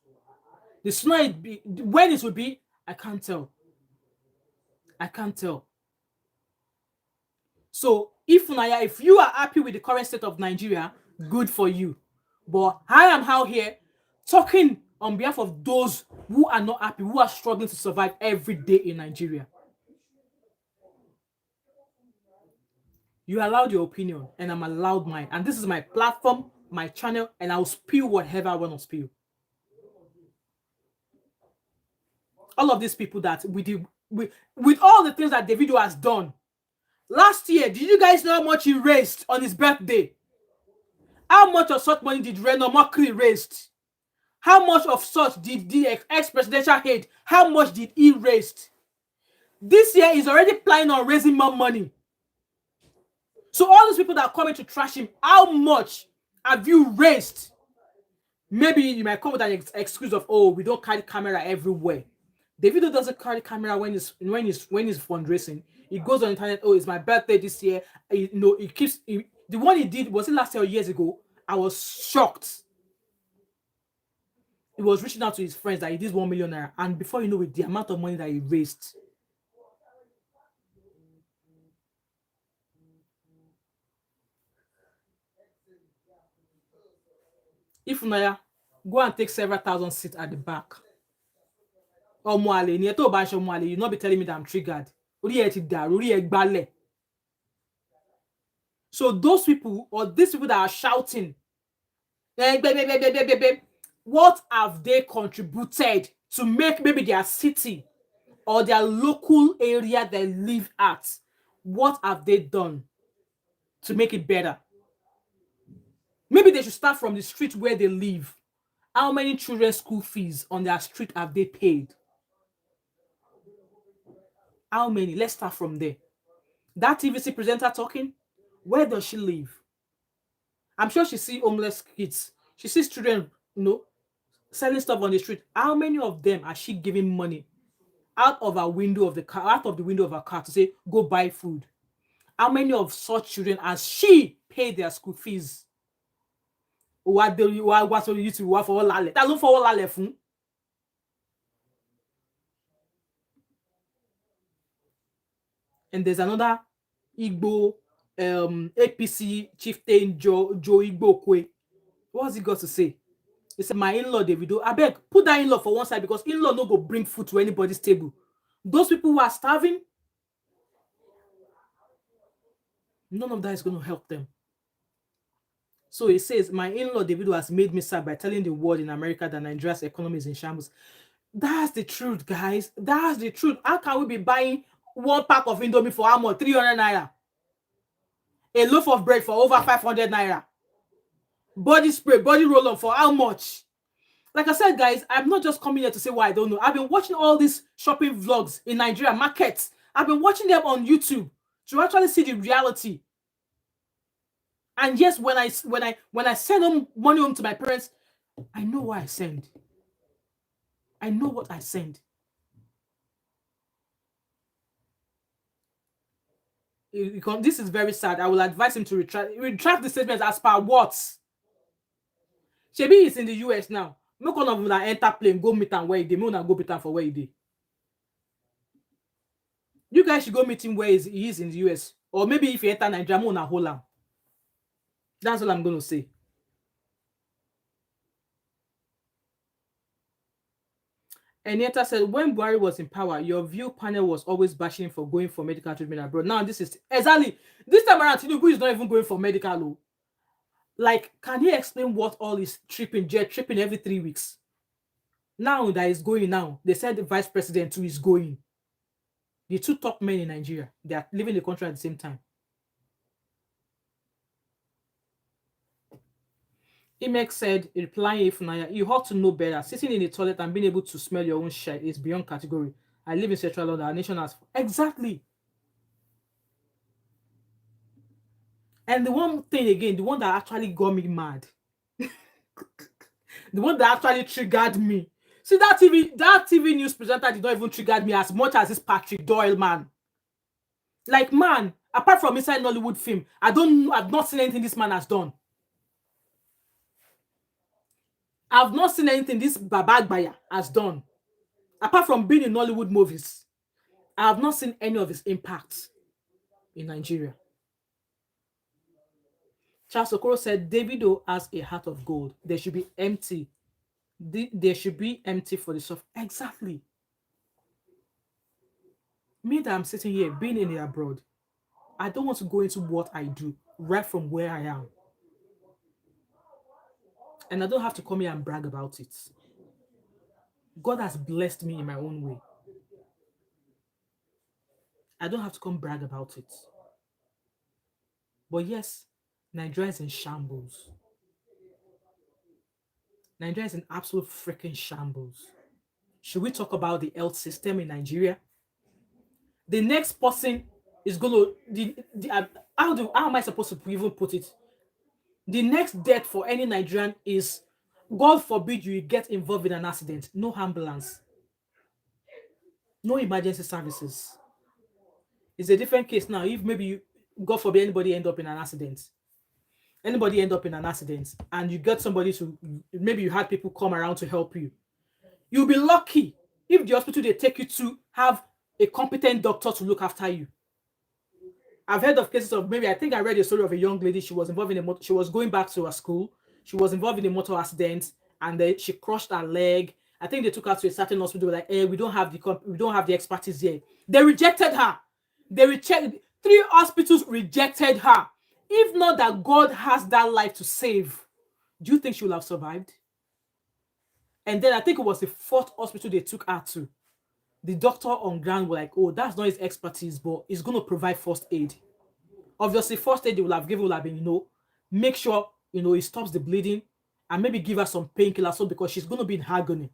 The sooner it be, when it will be, I can't tell. I can't tell. So, if you are happy with the current state of Nigeria, good for you. But I am out here talking on behalf of those who are not happy, who are struggling to survive every day in Nigeria. You allowed your opinion, and I'm allowed mine. And this is my platform, my channel, and I'll spill whatever I want to spill. All of these people that with all the things that Davido has done. Last year, did you guys know how much he raised on his birthday? How much of such money did Reno Mockery raise? How much of such did the ex-presidential aide, how much did he raise? This year, he's already planning on raising more money. So all those people that are coming to trash him, how much have you raised? Maybe you might come with an excuse of, oh, we don't carry camera everywhere. Davido doesn't carry camera when he's fundraising. He goes on the internet, oh, it's my birthday this year. The one he did, was it last year or years ago? I was shocked. He was reaching out to his friends that he did 1 million naira. And before you know it, the amount of money that he raised. If Naya, go and take several thousand seats at the back. Or Moale, you'll not be telling me that I'm triggered. So those people, or these people that are shouting, what have they contributed to make maybe their city or their local area they live at? What have they done to make it better? Maybe they should start from the street where they live. How many children's school fees on their street have they paid? How many? Let's start from there. That TVC presenter talking, where does she live? I'm sure she sees homeless kids. She sees children, selling stuff on the street. How many of them are she giving money out of the window of her car to say, go buy food? How many of such children has she paid their school fees? And there's another Igbo APC chieftain Joe Igbo Kwe. What's he got to say? He said, my in-law Davido, I beg, put that in-law for one side because in-law no go bring food to anybody's table. Those people who are starving, none of that is going to help them. So he says, my in-law Davido has made me sad by telling the world in America that Nigeria's economy is in shambles. That's the truth, guys. That's the truth. How can we be buying one pack of Indomie for how much? 300 naira. A loaf of bread for over 500 naira. Body spray, body roll-on for how much? Like I said, guys, I'm not just coming here to say what I don't know. I've been watching all these shopping vlogs in Nigeria markets. I've been watching them on YouTube to actually see the reality. And yes, when I send money home to my parents, I know what I send. I know what I send. This is very sad. I will advise him to retract the statements as per what? Shebi is in the US now. Make one of them enter plane, go meet him where he dey. Make go meet him for where he dey. You guys should go meet him where he is in the US. Or maybe if he enter Nigeria, make hold him. That's all I'm going to say. And Yeta said, when Buhari was in power, your view panel was always bashing for going for medical treatment abroad. Now this is exactly this time around. Tinubu is not even going for medical law. Like, can he explain what all is tripping every 3 weeks? Now that is going now, they said the vice president too is going. The two top men in Nigeria, they are leaving the country at the same time. Imek said, replying Ifunanya, you ought to know better. Sitting in the toilet and being able to smell your own shit is beyond category. I live in Central London. Our nation has... Exactly. And the one thing again, the one that actually got me mad, the one that actually triggered me. See, that TV news presenter did not even trigger me as much as this Patrick Doyle man. Like, man, apart from inside Nollywood film, I've not seen anything this man has done. I've not seen anything this Baba Agbaya has done. Apart from being in Nollywood movies, I have not seen any of his impacts in Nigeria. Charles Okoro said, Davido has a heart of gold. There should be empty. There should be empty for the soft. Exactly. Me that I'm sitting here, being in the abroad, I don't want to go into what I do right from where I am. And I don't have to come here and brag about it. God has blessed me in my own way. I don't have to come brag about it. But yes, Nigeria is in shambles. Nigeria is in absolute freaking shambles. Should we talk about the health system in Nigeria? The next person is going to... how am I supposed to even put it? The next death for any Nigerian is, God forbid you get involved in an accident. No ambulance. No emergency services. It's a different case now. If maybe you, God forbid, anybody end up in an accident. Anybody end up in an accident and you get somebody to... Maybe you had people come around to help you. You'll be lucky if the hospital they take you to have a competent doctor to look after you. I've heard of cases of, maybe I think I read a story of a young lady. She was involved in she was going back to her school. She was involved in a motor accident and then she crushed her leg. I think they took her to a certain hospital. Like, hey, we don't have the expertise here. They rejected her. They rejected. 3 hospitals rejected her. If not that God has that life to save, do you think she would have survived? And then I think it was the 4th hospital they took her to. The doctor on ground were like, oh, that's not his expertise, but he's going to provide first aid. Obviously, first aid they will have been, make sure, it stops the bleeding and maybe give her some painkillers, so because she's going to be in agony.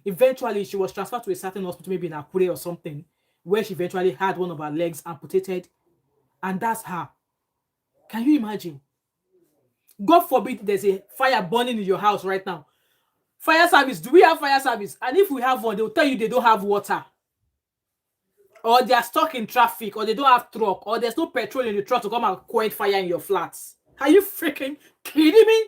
Eventually, she was transferred to a certain hospital, maybe in Akure or something, where she eventually had one of her legs amputated. And that's her. Can you imagine? God forbid there's a fire burning in your house right now. Fire service, do we have fire service? And if we have one, they'll tell you they don't have water. Or they are stuck in traffic, or they don't have truck, or there's no petrol in the truck to come and quench fire in your flats. Are you freaking kidding me?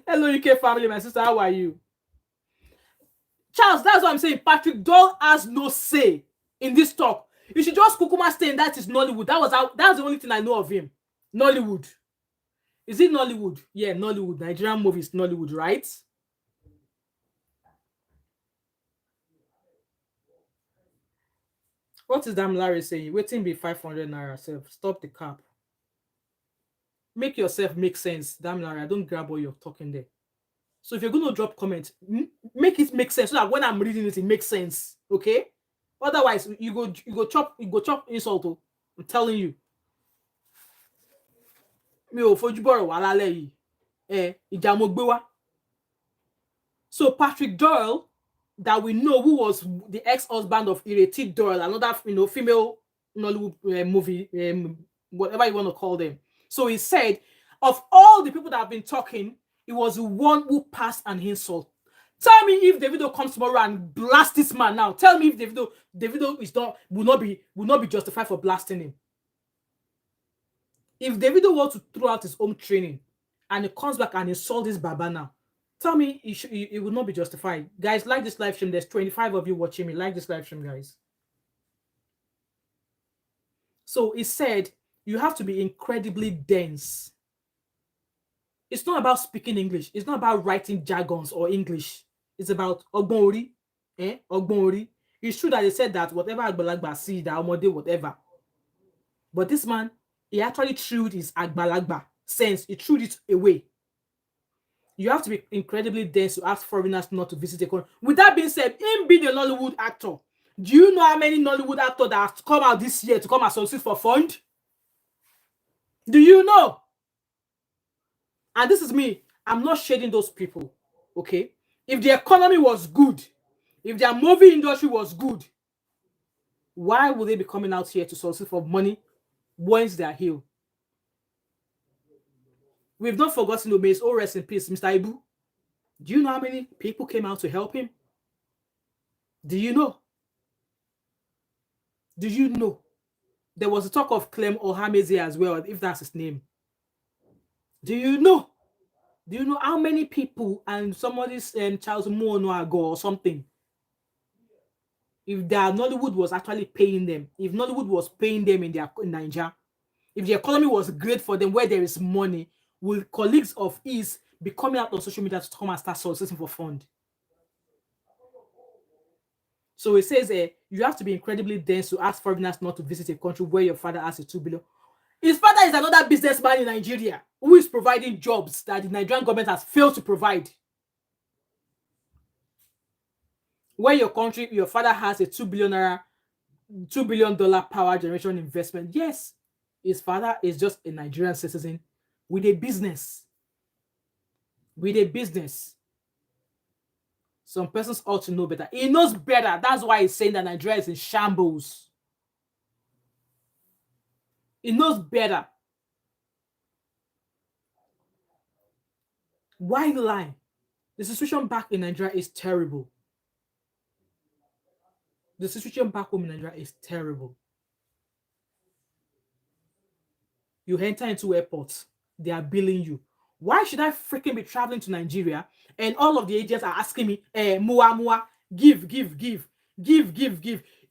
Hello, UK family, my sister, how are you? Charles, that's what I'm saying. Patrick Doyle has no say in this talk. You should just kukuma stay in that is Nollywood. That's the only thing I know of him. Nollywood. Is it Nollywood? Yeah, Nollywood. Nigerian movies, Nollywood, right? What is Dam Larry saying? Waiting be 500 naira. Stop the cap. Make yourself make sense, Dam Larry. I don't grab what you're talking there. So if you're going to drop comments, make it make sense so that when I'm reading it makes sense. Okay? Otherwise, you go chop insult. I'm telling you. So Patrick Doyle, that we know, who was the ex-husband of Ireti Doyle, another female Nollywood movie, whatever you want to call them. So he said, of all the people that have been talking, he was the one who passed an insult. Tell me if Davido comes tomorrow and blast this man now. Tell me if Davido will not be justified for blasting him. If Davido wants to throw out his own training and he comes back and insults this Baba now, tell me it will not be justified. Guys, like this live stream. There's 25 of you watching me. Like this live stream, guys. So he said, you have to be incredibly dense. It's not about speaking English. It's not about writing jargons or English. It's about ogbonri. Ogbonri. It's true that they said that whatever Agbalagba see, that Omode, whatever. But this man, he actually threw his Agbalagba sense. He threw it away. You have to be incredibly dense to ask foreigners not to visit a country. With that being said, him being a Nollywood actor, do you know how many Nollywood actors that have come out this year to come and solicit for fund? Do you know? And this is me. I'm not shading those people. Okay? If the economy was good, if their movie industry was good, why would they be coming out here to solicit for money once they are healed? We've not forgotten Ome's. Oh, rest in peace, Mr. Ibu. Do you know how many people came out to help him? Do you know? Do you know? There was a talk of Clem Ohameze as well, if that's his name. Do you know? Do you know how many people and somebody's Charles Mono ago or something? If their Nollywood was actually paying them, if Nollywood was paying them in Nigeria, if the economy was great for them where there is money, will colleagues of his be coming out on social media to come and start soliciting for fund? So it says you have to be incredibly dense to ask foreigners not to visit a country where your father has a 2 billion. His father is another businessman in Nigeria who is providing jobs that the Nigerian government has failed to provide. Where your father has a $2 billion power generation investment. Yes, his father is just a Nigerian citizen with a business. Some persons ought to know better. He knows better. That's why he's saying that Nigeria is in shambles. He knows better. Why lie? The situation back in Nigeria is terrible. The situation back home in Nigeria is terrible. You enter into airports, they are billing you. Why should I freaking be traveling to Nigeria and all of the agents are asking me, mua, give.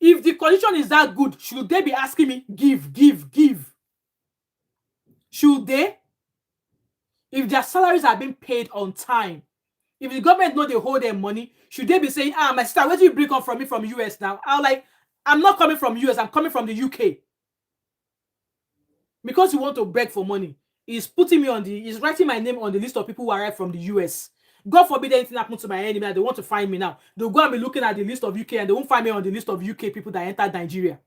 If the condition is that good, should they be asking me, give? Should they? If their salaries are being paid on time, if the government know they hold their money, should they be saying, my sister, where do you bring up from me from US now? I'm not coming from US, I'm coming from the UK. Because you want to beg for money, he's writing my name on the list of people who arrived from the US. God forbid anything happens to my enemy and they want to find me now. They'll go and be looking at the list of UK and they won't find me on the list of UK people that entered Nigeria.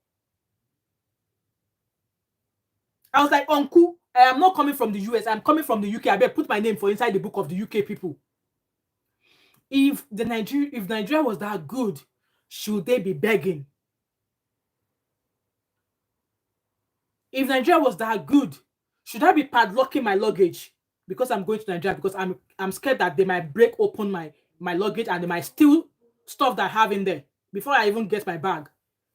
I was like, Uncle, I am not coming from the US, I'm coming from the UK. I better put my name for inside the book of the UK people. If Nigeria was that good, should they be begging? If Nigeria was that good, should I be padlocking my luggage because I'm going to Nigeria because I'm scared that they might break open my luggage and they might steal stuff that I have in there before I even get my bag?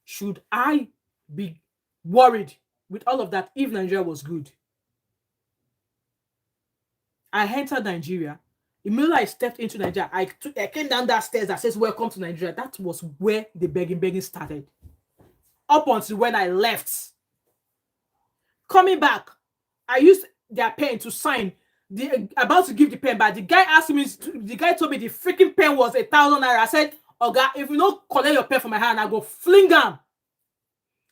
Should I be worried with all of that if Nigeria was good? I entered Nigeria. Immediately I stepped into Nigeria, I came down that stairs that says welcome to Nigeria. That was where the begging started. Up until when I left. Coming back, I used their pen to sign. About to give the pen back. The guy told me the freaking pen was 1,000 naira. I said, Oga, if you don't collect your pen from my hand, I go fling them.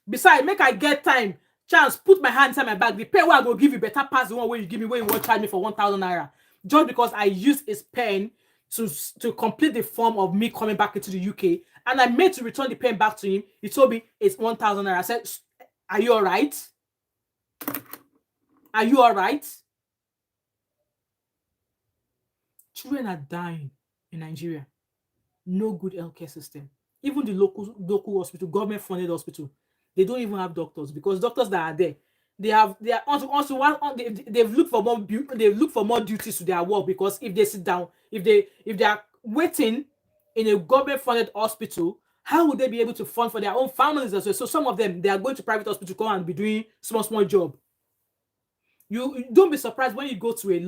Besides, make I get time, chance, put my hand inside my bag. The pen where I go give you better pass the one where you give me when you want to charge me for 1,000 naira. Just because I used his pen to complete the form of me coming back into the UK, and I made to return the pen back to him. He told me it's 1,000 naira. I said, are you all right? Are you all right? Children are dying in Nigeria. No good healthcare system. Even the local hospital, government-funded hospital, they don't even have doctors because doctors that are there, they've looked for more duties to their work because if they sit down, if they are waiting in a government-funded hospital, how would they be able to fund for their own families as well? So some of them, they are going to private hospital to come and be doing small job. You don't be surprised when you go to a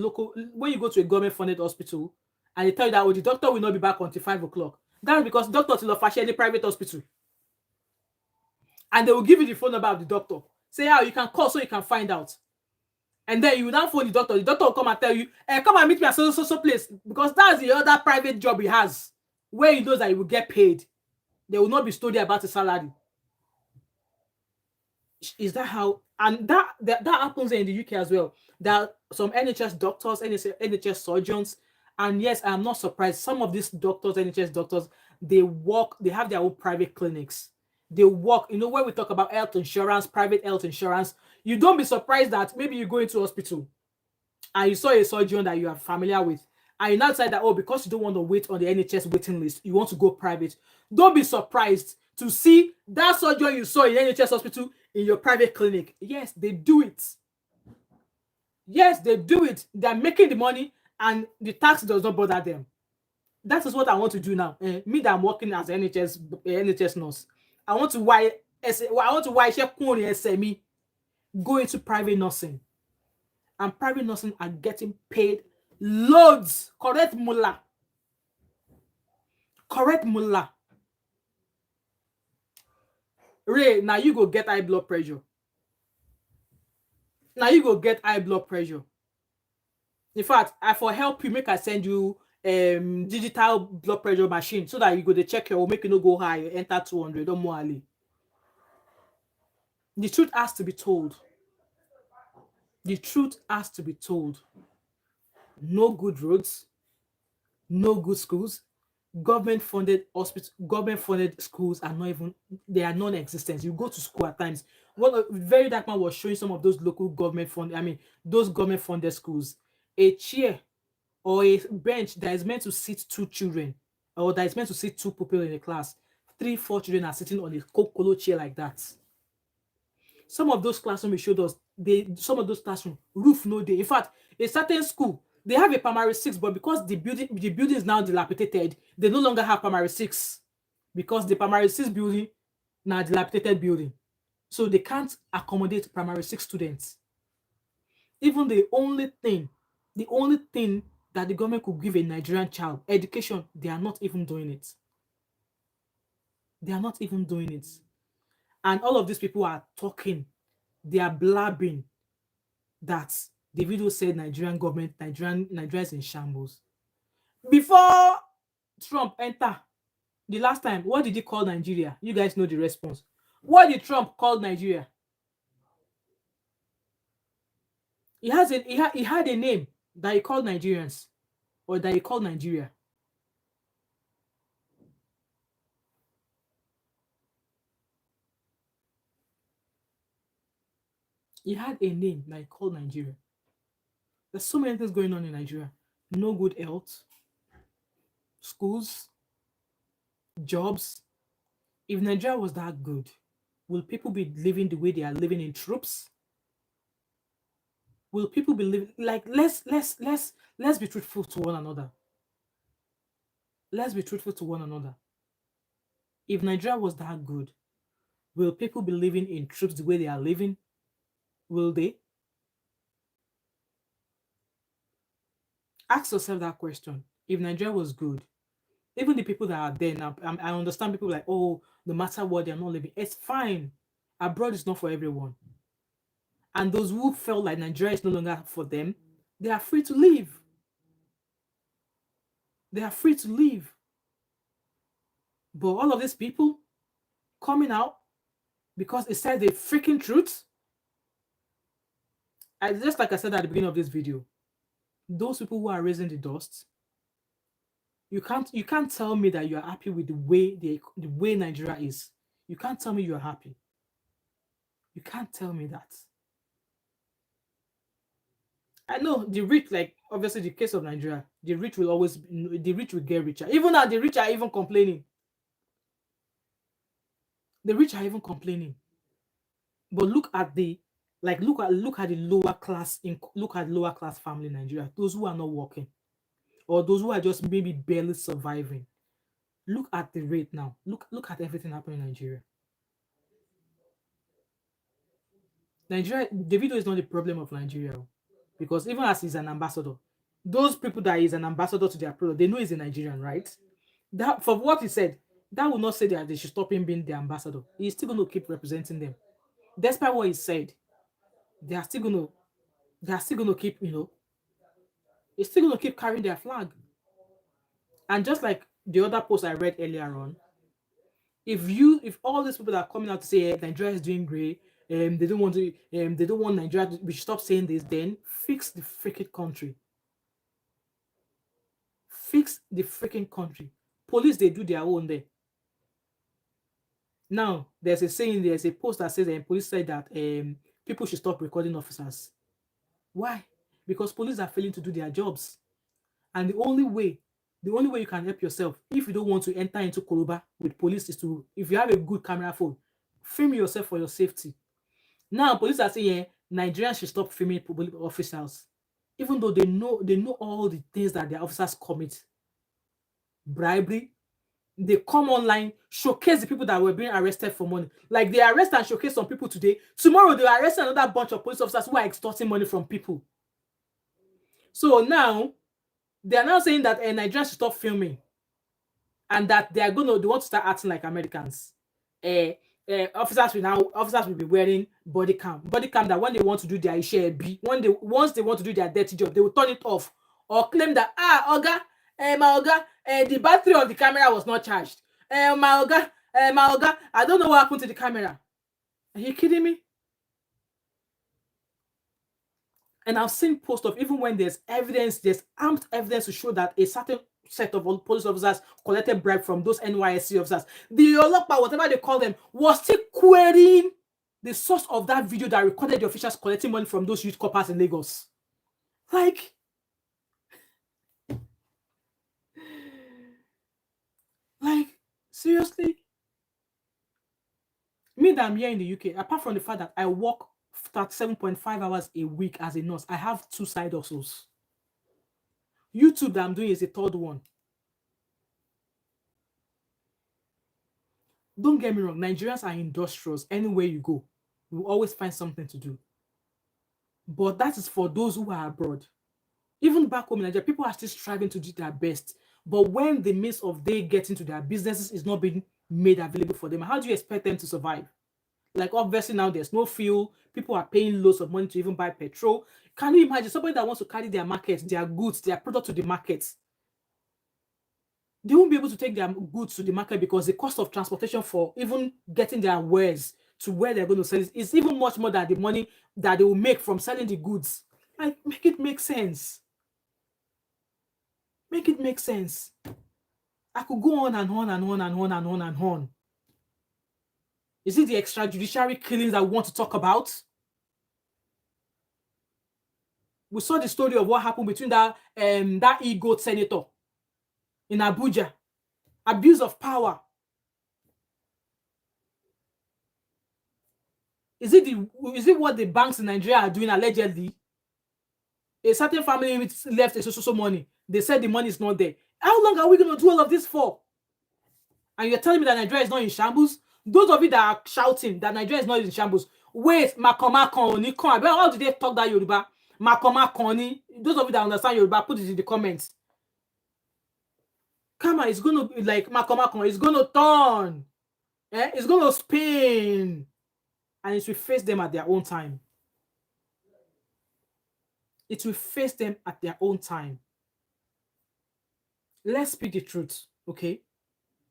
government-funded hospital and they tell you that the doctor will not be back until 5 o'clock. That's because doctors will offer any private hospital. And they will give you the phone number of the doctor. Say how you can call so you can find out. And then you will now phone the doctor. The doctor will come and tell you, come and meet me at so place. Because that's the other private job he has where he knows that he will get paid. They will not be studying about his salary. Is that how? And that happens in the UK as well. There are some NHS doctors, NHS surgeons And yes, I'm not surprised. Some of these doctors, NHS doctors, they work, they have their own private clinics. They work, you know, when we talk about health insurance, private health insurance, you don't be surprised that maybe you go into hospital and you saw a surgeon that you are familiar with, and you now decide that, oh, because you don't want to wait on the NHS waiting list, you want to go private. Don't be surprised to see that surgeon you saw in NHS hospital in your private clinic. Yes, they do it. Yes, they do it. They're making the money and the tax does not bother them. That is what I want to do now. Me that I'm working as an NHS nurse. I want to SME, go into private nursing. And private nursing are getting paid loads. Correct mullah. Correct mullah. Ray, now you go get high blood pressure. Now you go get high blood pressure. In fact, I for help you, make I send you digital blood pressure machine so that you go to check your, make you no go high, you enter 200 or more. The truth has to be told. The truth has to be told. No good roads, no good schools. Government funded hospitals, government funded schools are not even, they are non-existent. You go to school at times. What very dark man was showing some of those local government funded, I mean, those government funded schools. A chair or a bench that is meant to sit 2 children, or that is meant to sit 2 people in a class, 3, 4 children are sitting on a colo chair like that. Some of those classrooms showed us, some of those classrooms, roof no day. In fact, a certain school, they have a primary 6, but because the building is now dilapidated, they no longer have primary 6 because the primary 6 building now dilapidated building, so they can't accommodate primary 6 students. Even the only thing that the government could give a Nigerian child, education, they are not even doing it. They are not even doing it. And all of these people are talking, they are blabbing that Davido said Nigerian government, Nigeria is in shambles. Before Trump enter, the last time, what did he call Nigeria? You guys know the response. What did Trump call Nigeria? He had a name that he called Nigerians, or that he called Nigeria. He had a name that he called Nigeria. There's so many things going on in Nigeria. No good health, schools, jobs. If Nigeria was that good, will people be living the way they are living in troops? Will people be living like, let's be truthful to one another. Let's be truthful to one another. If Nigeria was that good, will people be living in troops the way they are living? Will they? Ask yourself that question. If Nigeria was good, even the people that are there now, I understand people like, oh, no matter what, they're not living. It's fine. Abroad is not for everyone. And those who felt like Nigeria is no longer for them, they are free to leave. They are free to leave. But all of these people coming out because it said the freaking truth. Just like I said at the beginning of this video, those people who are raising the dust, you can't tell me that you are happy with the way Nigeria is. You can't tell me you are happy. You can't tell me that. I know the rich, like obviously the case of Nigeria, the rich will get richer. Even now, the rich are even complaining. The rich are even complaining. But look at the lower class family in Nigeria, those who are not working, or those who are just maybe barely surviving. Look at the rate now. Look at everything happening in Nigeria. Davido is not the problem of Nigeria, because even as he's an ambassador, those people that is an ambassador to their product, they know he's a Nigerian, right? That, for what he said, that will not say that they should stop him being the ambassador. He's still going to keep representing them, despite what he said. They are still going to keep, they're still going to keep carrying their flag. And just like the other post I read earlier on, if all these people that are coming out to say Nigeria is doing great, they don't want Nigeria, we should stop saying this, then fix the freaking country. fix the freaking country. Police, they do their own there. Now, there's a saying, there's a post that says, police said that people should stop recording officers. Why? Because police are failing to do their jobs. And the only way you can help yourself, if you don't want to enter into Koloba with police, is to, if you have a good camera phone, film yourself for your safety. Now, police are saying, Nigerians should stop filming public officials, even though they know all the things that their officers commit. Bribery. They come online, showcase the people that were being arrested for money. Like, they arrest and showcase some people today. Tomorrow, they arrest another bunch of police officers who are extorting money from people. So now, they are now saying that Nigerians should stop filming, and that they want to start acting like Americans. Officers will be wearing body cam that when they want to do their once they want to do their dirty job, they will turn it off or claim that my Oga, the battery of the camera was not charged. My Oga, I don't know what happened to the camera. Are you kidding me? And I've seen posts of, even when there's evidence, there's armed evidence to show that a certain set of police officers collected bribe from those NYSC officers. The Olokpa, whatever they call them, was still querying the source of that video that recorded the officials collecting money from those youth coppers in Lagos. Like, seriously? Me that I'm here in the UK, apart from the fact that I work 7.5 hours a week as a nurse, I have 2 side hustles. YouTube that I'm doing is a 3rd one. Don't get me wrong, Nigerians are industrious. Anywhere you go, you will always find something to do. But that is for those who are abroad. Even back home in Nigeria, people are still striving to do their best. But when the means of they get into their businesses is not being made available for them, how do you expect them to survive? Like, obviously now there's no fuel. People are paying loads of money to even buy petrol. Can you imagine somebody that wants to carry their market, their goods, their product to the market? They won't be able to take their goods to the market because the cost of transportation for even getting their wares to where they're going to sell it is even much more than the money that they will make from selling the goods. Like, make it make sense. Make it make sense. I could go on and on and on and on and on and on. Is it the extrajudiciary killings that we want to talk about? We saw the story of what happened between that e-goat senator in Abuja. Abuse of power. Is it what the banks in Nigeria are doing allegedly? A certain family left a social money. They said the money is not there. How long are we going to do all of this for? And you're telling me that Nigeria is not in shambles? Those of you that are shouting that Nigeria is not in shambles, wait, Makoma Koni, how did they talk that Yoruba? Makoma Koni. Those of you that understand Yoruba, put it in the comments. Come on, it's going to be like Makoma Koni. It's going to turn. It's going to spin. And it will face them at their own time. It will face them at their own time. Let's speak the truth, okay?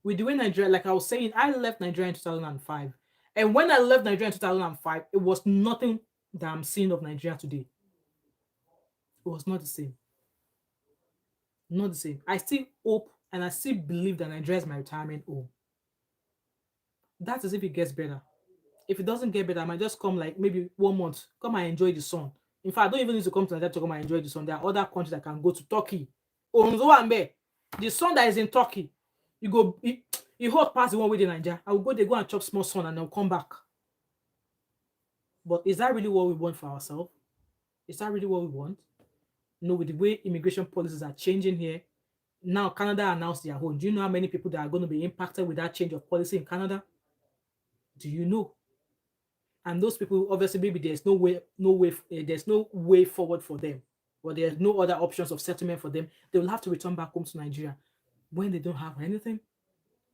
With the way Nigeria, like I was saying, I left Nigeria in 2005. And when I left Nigeria in 2005, it was nothing that I'm seeing of Nigeria today. It was not the same. Not the same. I still hope and I still believe that Nigeria is my retirement home. That is if it gets better. If it doesn't get better, I might just come like maybe 1 month, come and enjoy the sun. In fact, I don't even need to come to Nigeria to come and enjoy the sun. There are other countries that can go to. Turkey. The sun that is in Turkey, you hold past the one with the Nigeria. I will go there, go and chop small sun, and I'll come back. But is that really what we want for ourselves? Is that really what we want? No, with the way immigration policies are changing here, now Canada announced their own. Do you know how many people that are going to be impacted with that change of policy in Canada? Do you know? And those people, obviously, maybe there's no way forward for them, or there's no other options of settlement for them. They will have to return back home to Nigeria when they don't have anything,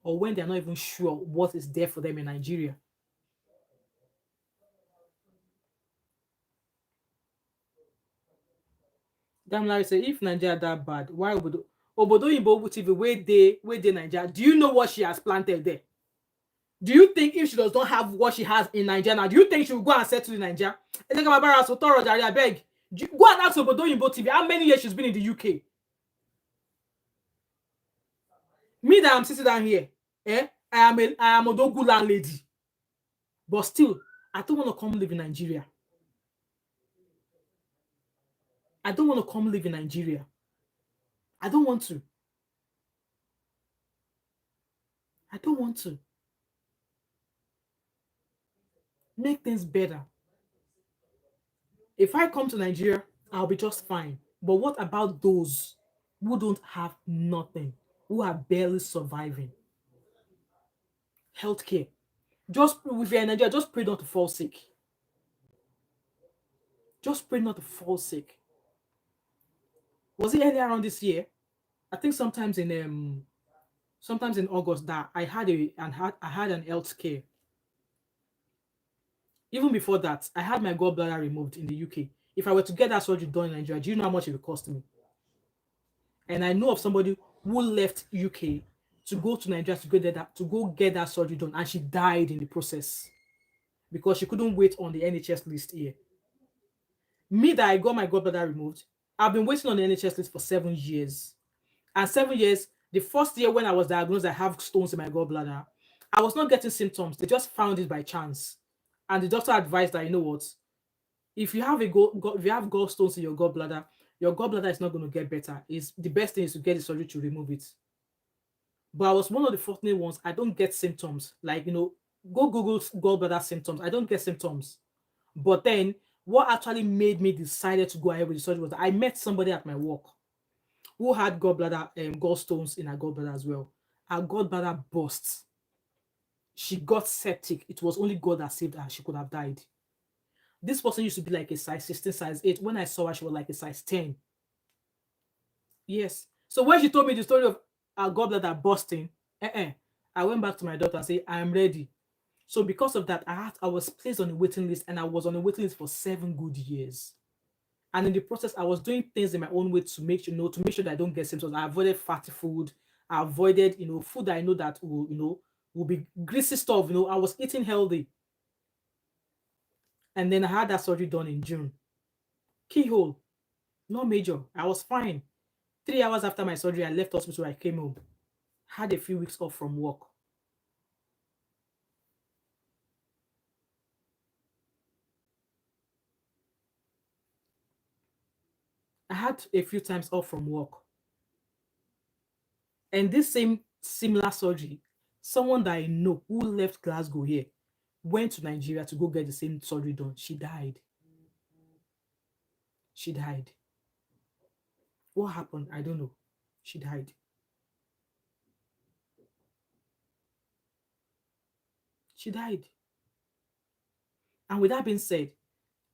or when they're not even sure what is there for them in Nigeria. Damn, like I say, if Nigeria that bad, why would Obodo Ibo TV where they Nigeria? Do you know what she has planted there? Do you think if she does not have what she has in Nigeria now, do you think she will go and settle in Nigeria? Go and ask Obodo Ibo TV how many years she's been in the UK. Me that I'm sitting down here, I am a Dogu landlady. But still, I don't want to come live in Nigeria. I don't want to come live in Nigeria. I don't want to. I don't want to. Make things better. If I come to Nigeria, I'll be just fine. But what about those who don't have nothing, who are barely surviving? Healthcare. Just if you're in Nigeria, just pray not to fall sick. Just pray not to fall sick. Was it earlier on this year? I think sometimes in August that I had an health care. Even before that, I had my gallbladder removed in the UK. If I were to get that surgery done in Nigeria, do you know how much it would cost me? And I know of somebody who left UK to go to Nigeria to go get that surgery done, and she died in the process because she couldn't wait on the NHS list here. Me that I got my gallbladder removed, I've been waiting on the NHS list for 7 years. And 7 years, the first year when I was diagnosed, I have stones in my gallbladder. I was not getting symptoms. They just found it by chance. And the doctor advised that, you know what, if you have gallstones in your gallbladder is not going to get better. The best thing is to get the surgery to remove it. But I was one of the fortunate ones. I don't get symptoms. Like, go Google gallbladder symptoms. I don't get symptoms. But then what actually made me decided to go ahead with the surgery was that I met somebody at my work who had gallstones in her gallbladder as well. Her gallbladder burst. She got septic. It was only God that saved her. She could have died. This person used to be like a size 16, size 8. When I saw her, she was like a size 10. Yes. So when she told me the story of her gallbladder bursting, I went back to my daughter and said, I am ready. So because of that, I was placed on a waiting list, and I was on a waiting list for 7 good years. And in the process, I was doing things in my own way to make sure that I don't get symptoms. I avoided fatty food. I avoided, food that I know that will be greasy stuff. I was eating healthy. And then I had that surgery done in June. Keyhole, not major. I was fine. 3 hours after my surgery, I left hospital. I came home. Had a few weeks off from work. I had a few times off from work. And this similar surgery, someone that I know who left Glasgow here, went to Nigeria to go get the same surgery done. She died. She died. What happened? I don't know. She died. She died. And with that being said,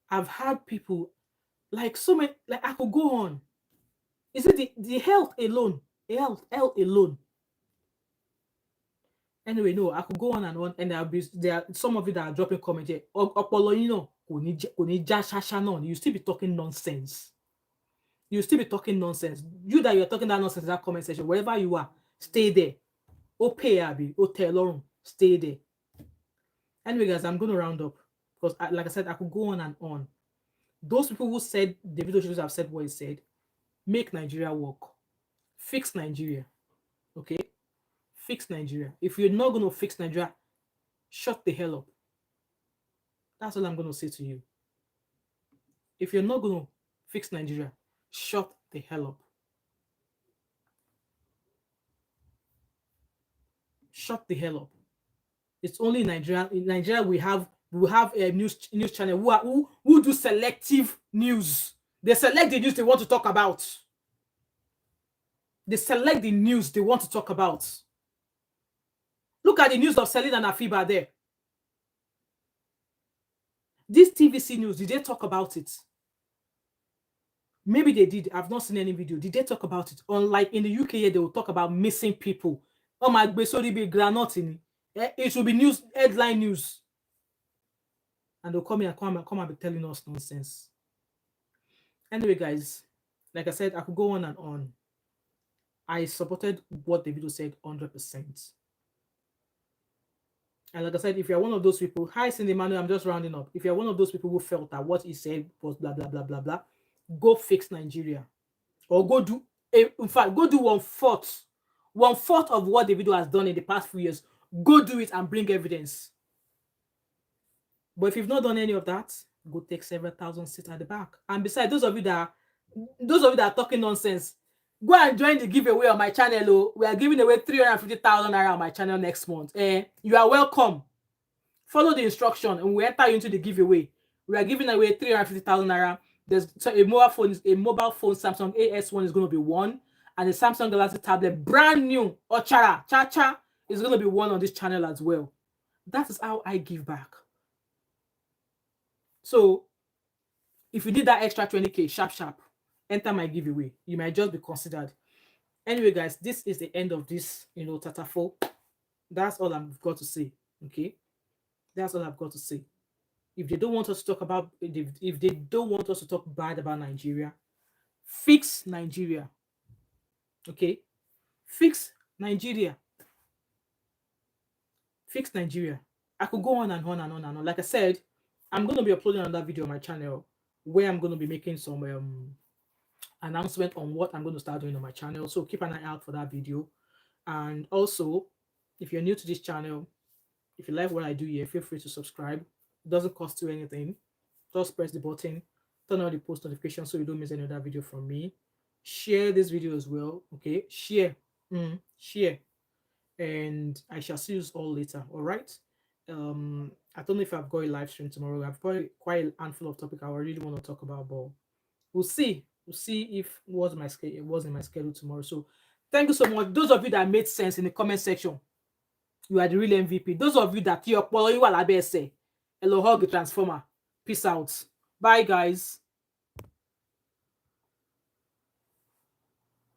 I've had people like so many, like I could go on. Is it the health alone? Health alone. Anyway, no, I could go on, and there are some of you that are dropping comments here. You still be talking nonsense. You still be talking nonsense. You that you're talking that nonsense in that comment section, wherever you are, stay there. Stay there. Anyway, guys, I'm going to round up because, like I said, I could go on and on. Those people who said Davido should have said what he said, make Nigeria work. Fix Nigeria. Okay? Fix Nigeria. If you're not going to fix Nigeria, shut the hell up. That's all I'm going to say to you. If you're not going to fix Nigeria, shut the hell up. Shut the hell up. It's only in Nigeria. In Nigeria, we have a news channel who do selective news. They select the news they want to talk about. They select the news they want to talk about. Look at the news of Selena and Afiba there. This TVC news, did they talk about it? Maybe they did. I've not seen any video. Did they talk about it? Unlike in the UK, they will talk about missing people. Oh my God, sorry, be granite in it. It will be news, headline news. And they'll come and be telling us nonsense. Anyway, guys, like I said, I could go on and on. I supported what Davido said 100%. And like I said, if you're one of those people, hi Cindy Manuel, I'm just rounding up. If you're one of those people who felt that what he said was blah, blah, blah, blah, blah, go fix Nigeria. Or go do 1/4 1/4 of what Davido has done in the past few years. Go do it and bring evidence. But if you've not done any of that, go take several thousand seats at the back. And besides, those of you that are talking nonsense, go and join the giveaway on my channel. Oh, we are giving away 350,000 naira on my channel next month. You are welcome. Follow the instruction and we enter you into the giveaway. We are giving away 350,000 naira. There's a mobile phone Samsung AS1 is going to be one, and the Samsung Galaxy tablet, brand new, Cha is going to be one on this channel as well. That is how I give back. So if you did that extra 20k, sharp, enter my giveaway. You might just be considered. Anyway, guys, this is the end of this, tatafo. That's all I've got to say. Okay, that's all I've got to say. If they don't want us to talk about, if they don't want us to talk bad about Nigeria, fix Nigeria. Okay, fix Nigeria. Fix Nigeria. I could go on and on and on and on. Like I said, I'm going to be uploading another video on my channel where I'm going to be making some announcement on what I'm going to start doing on my channel. So keep an eye out for that video. And also, if you're new to this channel, if you like what I do here, feel free to subscribe. It doesn't cost you anything. Just press the button, turn on the post notifications so you don't miss any other video from me. Share this video as well. Okay, share. And I shall see you all later. All right. I don't know if I've got a live stream tomorrow. I've got quite a handful of topics I really want to talk about, but we'll see. We'll see if it was in my schedule tomorrow. So thank you so much. Those of you that made sense in the comment section, you are the real MVP. Those of you that you're following what I say, hello, hug the transformer. Peace out. Bye, guys.